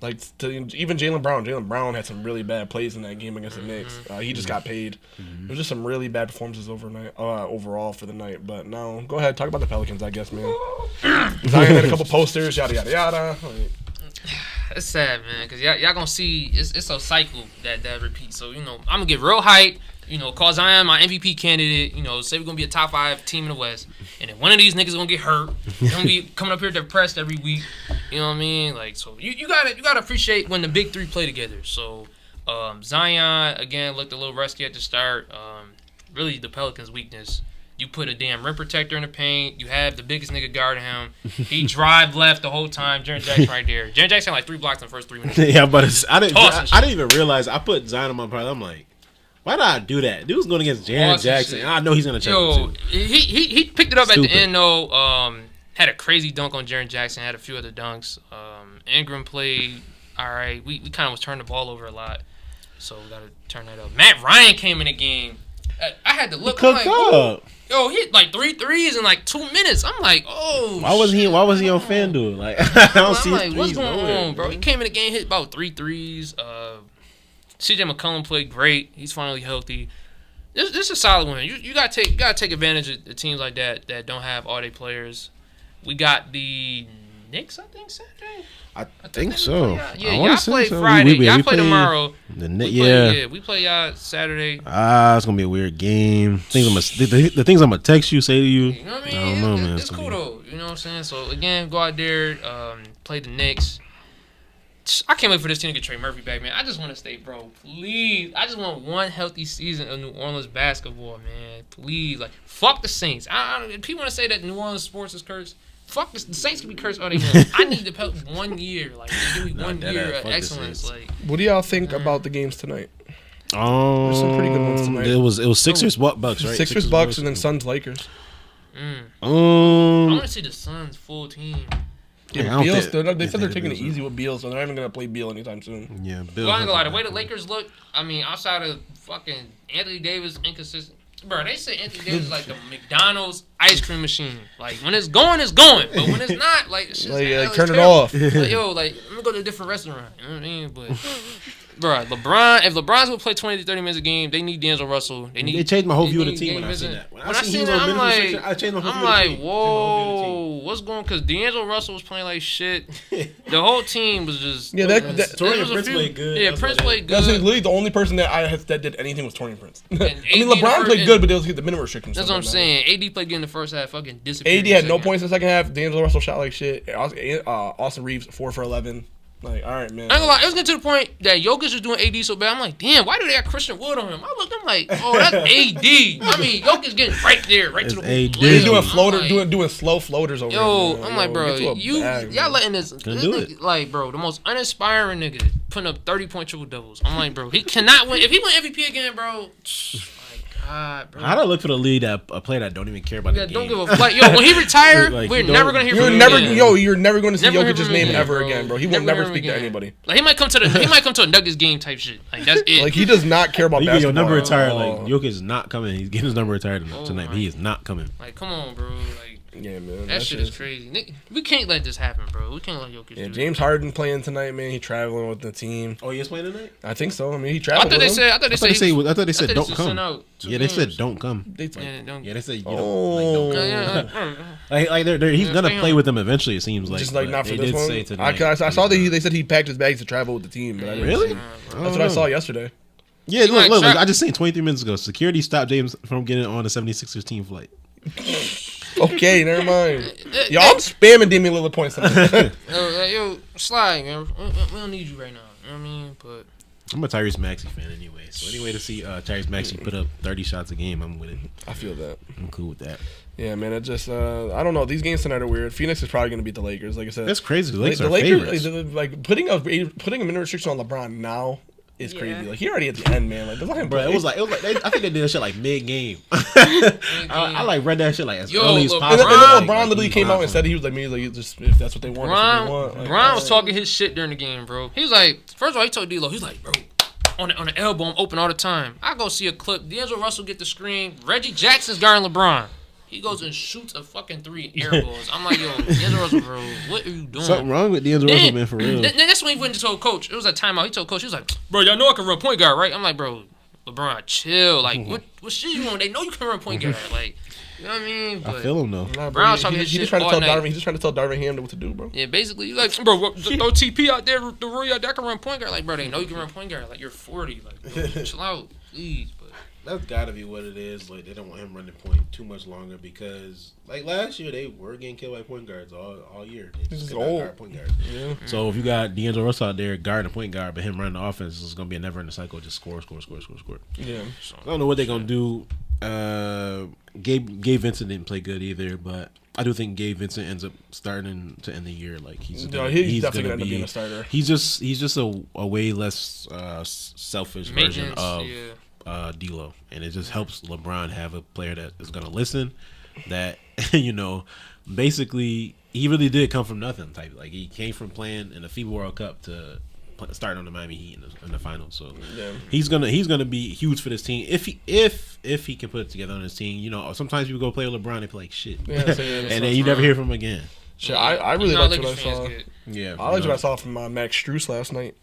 like even Jaylen Brown had some really bad plays in that game against the Knicks. He just got paid. There was just some really bad performances overall for the night. But no, go ahead, talk about the Pelicans, I guess, man. Zion had a couple posters, yada yada yada.
It's sad, man, because y'all gonna see it's a cycle that repeats. So I'm gonna get real hype. Cause I am my MVP candidate. Say we're gonna be a top 5 team in the West, and if one of these niggas gonna get hurt, they're gonna be coming up here depressed every week. You know what I mean? Like, so you gotta appreciate when the big 3 play together. So Zion again looked a little rusty at the start. really the Pelicans' weakness. You put a damn rim protector in the paint. You have the biggest nigga guarding him. He drive left the whole time. Jaren Jackson right there. Jaren Jackson had like 3 blocks in the first 3 minutes.
Yeah, but I didn't even realize I put Zion on my part. I'm like, why did I do that? Dude was going against Jaren Jackson. I know he's gonna check him too.
He picked it up at the end though. Had a crazy dunk on Jaren Jackson. Had a few other dunks. Ingram played all right. We kind of was turning the ball over a lot, so we got to turn that up. Matt Ryan came in the game. I had to look.
He cooked up.
Yo, he hit like 3 threes in like 2 minutes. I'm like, oh.
Why was he on FanDuel? Like, I don't see his
what's
threes
going
nowhere,
on, bro? He came in the game, hit about 3 threes. CJ McCollum played great. He's finally healthy. This is a solid win. You gotta take advantage of the teams like that don't have all their players. We got the Knicks, I think, Saturday.
I think so.
Y'all play Friday. Y'all play tomorrow. We play y'all Saturday.
It's gonna be a weird game. The things I'm gonna text you, say to you.
You know what I mean?
I don't know, man.
It's cool though. You know what I'm saying? So again, go out there, play the Knicks. I can't wait for this team to get Trey Murphy back, man. I just want to stay, bro. Please. I just want one healthy season of New Orleans basketball, man. Please. Like, fuck the Saints. If people want to say that New Orleans sports is cursed, fuck this. The Saints can be cursed all they want. I need the Pelicans 1 year. Like, give me 1 year of excellence. Like,
what do y'all think about the games tonight? There's some pretty good ones tonight.
It was Sixers, Bucks, right?
Sixers, Bucks, and then Suns, Lakers.
I want to see the Suns full team.
Yeah, Beal, they said they're taking it easy with Beal, so they're not even going to play Beal anytime soon.
Yeah,
Beal. Well, I ain't gonna lie, the way the Lakers look, I mean, outside of fucking Anthony Davis inconsistent. Bro, they say Anthony Davis is like the McDonald's ice cream machine. Like, when it's going, it's going. But when it's not, like, it's just
like turn it off.
Like, yo, like, let me go to a different restaurant. You know what I mean? But, bro, if LeBron's going to play 20 to 30 minutes a game, they need D'Angelo When
they changed my whole view of the team when I seen that. When I seen that,
I'm like, whoa, what's going on? Because D'Angelo Russell was playing like shit. The whole team was just...
Yeah, Torian Prince played good.
Yeah, Prince played good.
That's literally the only person that did anything was Torian Prince. I mean, LeBron played good, but they was the minimum restrictions.
That's what I'm saying. AD played good in the first half, fucking disappeared.
AD had no points in the second half. D'Angelo Russell shot like shit. Austin Reeves, 4 for 11. Like, all right, man.
I ain't gonna lie, it was getting to the point that Jokic was doing AD so bad. I'm like, damn, why do they have Christian Wood on him? I'm like, oh, that's AD. I mean, Jokic getting right there, right to the
AD.
He's doing doing slow floaters over
there. I'm like, bro, y'all letting this nigga, like, bro, the most uninspiring nigga putting up 30-point triple doubles. I'm like, bro, he cannot win. If he win MVP again, bro. God, bro.
How do I look for the lead a player that don't even care about the game?
Don't give a fuck. Yo, when he retired, we're never gonna hear from him again.
You're never gonna see Jokic's name ever again, bro. He will never speak to anybody.
Like, he might come to a Nuggets game type shit. Like, that's it.
Like, he does not care about basketball.
Your number retired. Like, Jokic is not coming. He's getting his number retired tonight. But he is not coming.
Like, come on, bro. Like,
yeah, man.
That shit is crazy. We can't let this happen, bro. We can't let Jokic do
James Harden playing tonight, man. He traveling with the team.
Oh, he is playing tonight?
I think so. I mean, he traveled.
I thought they said don't come. Yeah, they said don't come.
They said
don't come. Like he's gonna play with them eventually. It seems like
just like not for this one. I saw that they said he packed his bags to travel with the team. But
really?
That's what I saw yesterday.
Yeah, look, I just seen 23 minutes ago. Security stopped James from getting on the 76ers team flight.
Okay, never mind. Yo, I'm spamming Damian Lillard points tonight.
Yo, slide, man. We don't need you right now. You know what I mean? But
I'm a Tyrese Maxey fan anyway. So anyway, to see Tyrese Maxey put up 30 shots a game, I'm with it.
I feel that.
I'm cool with that.
Yeah, man. It just I don't know. These games tonight are weird. Phoenix is probably going to beat the Lakers. Like I said,
that's crazy. The Lakers are favorites.
Like putting a minute restriction on LeBron now. It's crazy. Like, he already at the end, man. Like, let him play.
It was like I think they did that shit like mid game. I like read that shit like as early as possible.
And then LeBron literally came out and said he was like me, like just if that's what they want.
LeBron was talking his shit during the game, bro. He was like, first of all, he told D'Lo, he's like, bro, on the elbow, I'm open all the time. I go see a clip. D'Angelo Russell get the screen. Reggie Jackson's guarding LeBron. He goes and shoots a fucking 3 air balls. I'm like, yo, D'Angelo Russell, bro, what are you doing?
Something wrong with D'Angelo Russell, man, for real.
Then that's when he went and told coach. It was a timeout. He told coach, he was like, bro, y'all know I can run point guard, right? I'm like, bro, LeBron, chill. Like, what shit you want? They know you can run point guard. Like, you know what I mean? But
I feel him, though.
Nah, bro, he's just trying
to tell Darvin Ham what to do, bro.
Yeah, basically, you like, bro, throw TP out there, the Roy out there can run point guard. Like, bro, they know you can run point guard. Like, you're 40. Like, bro, chill out, please.
That's gotta be what it is. Like, they don't want him running point too much longer because, like, last year they were getting killed by point guards all year. They just could not guard point guards. Yeah. So if you got D'Angelo Russell out there guarding a point guard, but him running the offense is gonna be a never-ending cycle. Just score.
Yeah.
So I don't know what they're gonna do. Gabe Vincent didn't play good either, but I do think Gabe Vincent ends up starting to end the year like he's
definitely
gonna
gonna end up being a starter.
He's just a way less selfish version of D'Lo, and it just helps LeBron have a player that is gonna listen. That basically he really did come from nothing type. Like he came from playing in the FIBA World Cup to starting on the Miami Heat in the finals. So he's gonna be huge for this team if he can put it together on his team. Sometimes people go play with LeBron, they play like shit, and then you never hear from him again.
Shit, I really liked what I saw.
Yeah,
I liked what I saw from Max Strus last night.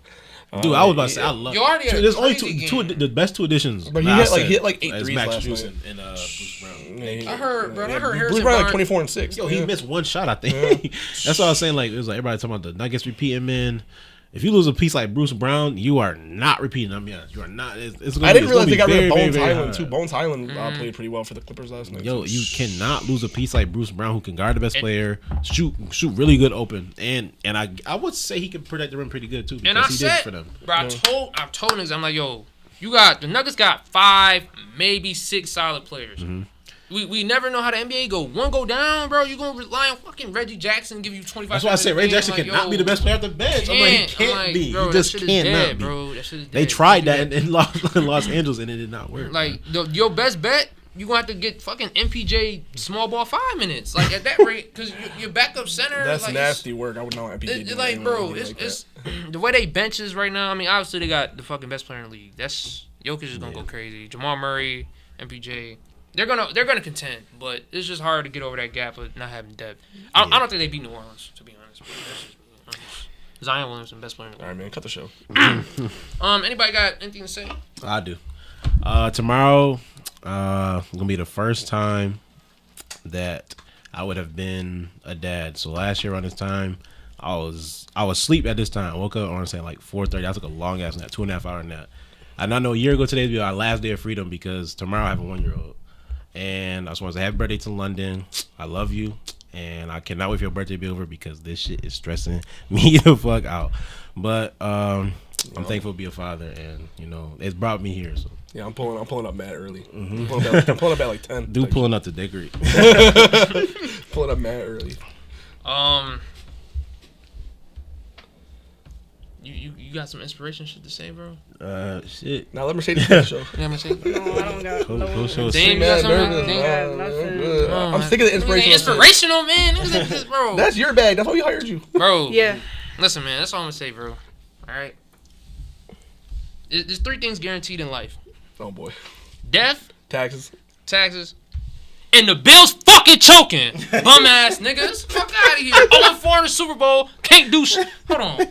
Dude, I was about to say I love. There's only two the best two additions.
But he hit like 8 threes
Max
last
Strus
night.
and Bruce Brown.
I heard
Bruce
Harrison
Brown like
Barnes.
24 and 6.
Yo, he missed one shot, I think. That's what I was saying. Like it was like everybody talking about the Nuggets repeating, man. If you lose a piece like Bruce Brown, you are not repeating. I mean, you are not. I
didn't realize they got rid of Bones Highland too. Bones Highland played pretty well for the Clippers last night.
Yo, you cannot lose a piece like Bruce Brown, who can guard the best player, shoot really good open, and I would say he can protect the rim pretty good too.
And I said, for them. Bro, I've told niggas, I'm like, yo, the Nuggets got 5, maybe 6 solid players.
Mm-hmm.
We never know how the NBA go. One go down, bro. You gonna rely on fucking Reggie Jackson give you 25.
That's why I said Reggie Jackson cannot be the best player at the bench. I'm like, he can't be.
Bro,
he just cannot be.
Bro, that shit is dead.
They tried that in Los Angeles and it did not work.
Like your best bet, you gonna have to get fucking MPJ small ball 5 minutes. Like at that rate, because your backup center.
That's
like,
nasty work. I would not MPJ.
It's like, bro, it's the way they benches right now. I mean, obviously they got the fucking best player in the league. That's Jokic is gonna go crazy. Jamal Murray, MPJ. They're gonna contend, but it's just hard to get over that gap of not having depth. I don't think they beat New Orleans, to be honest. Zion Williamson, best player in the league.
All right, man, cut the show.
Anybody got anything to say?
I do. Tomorrow, gonna be the first time that I would have been a dad. So last year around this time, I was asleep at this time. I woke up, I want to say like 4:30. I took a long ass nap, 2.5 hour nap. And I know a year ago today would be our last day of freedom because tomorrow I have a 1-year-old. And I just want to say happy birthday to London. I love you. And I cannot wait for your birthday to be over because this shit is stressing me the fuck out. But I'm thankful to be a father, and it's brought me here. So
yeah, I'm pulling up mad early. Mm-hmm. I'm pulling up at like 10.
Dude, pulling up to decorate.
Pulling up mad early.
You got some inspiration shit to say, bro?
Shit.
Now let Mercedes cut the show.
Yeah, Mercedes.
No, I don't got no.
Damn, you got something?
Nothing.
I'm sick of the inspirational.
Inspirational, man. Bro.
That's your bag. That's why we hired you,
bro.
Yeah.
Listen, man. That's all I'm gonna say, bro. All right. There's 3 things guaranteed in life:
oh boy,
death,
taxes,
and the Bills fucking choking. Bum ass niggas. Fuck out of here. 0-4 in the Super Bowl. Can't do shit. Hold on.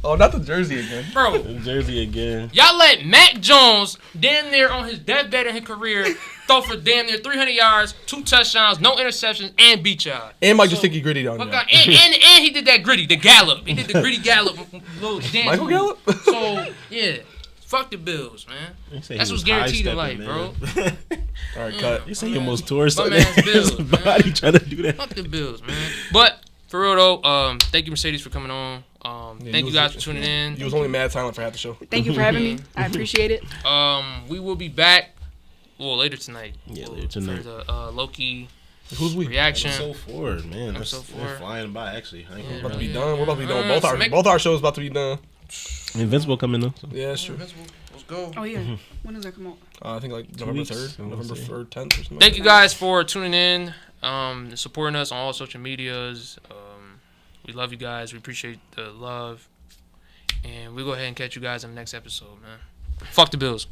Oh, not the jersey again.
Bro.
The jersey again.
Y'all let Mac Jones, damn near on his deathbed in his career, throw for damn near 300 yards, 2 touchdowns, no interceptions, and beat y'all.
And Mike just think he gritty on you.
And he did that gritty, the gallop. He did the gritty gallop. Little dance
Michael
move.
Gallup?
So, yeah. Fuck the Bills, man. That's what's guaranteed in life, bro.
All right, cut.
You say he almost tore
Bum ass Bills,
body trying to do that.
Fuck the Bills, man. But, for real though, thank you, Mercedes, for coming on. Thank you guys for tuning in.
You was only mad silent for half the show.
Thank you for having me. I appreciate it.
We will be back. Well, later tonight.
Yeah, later tonight.
For the Loki
Who's we?
reaction.
Episode 4, man.
Episode 4.
They're flying by, actually.
We're about to be done. We're about to be done. Both our shows about to be done.
Invincible coming though. So.
Yeah, that's true.
Let's go.
Oh yeah. When does that come out?
I think like November 3rd, November 3rd, 10th or something.
Thank you guys for tuning in, supporting us on all social medias. We love you guys. We appreciate the love. And we'll go ahead and catch you guys in the next episode, man. Fuck the Bills.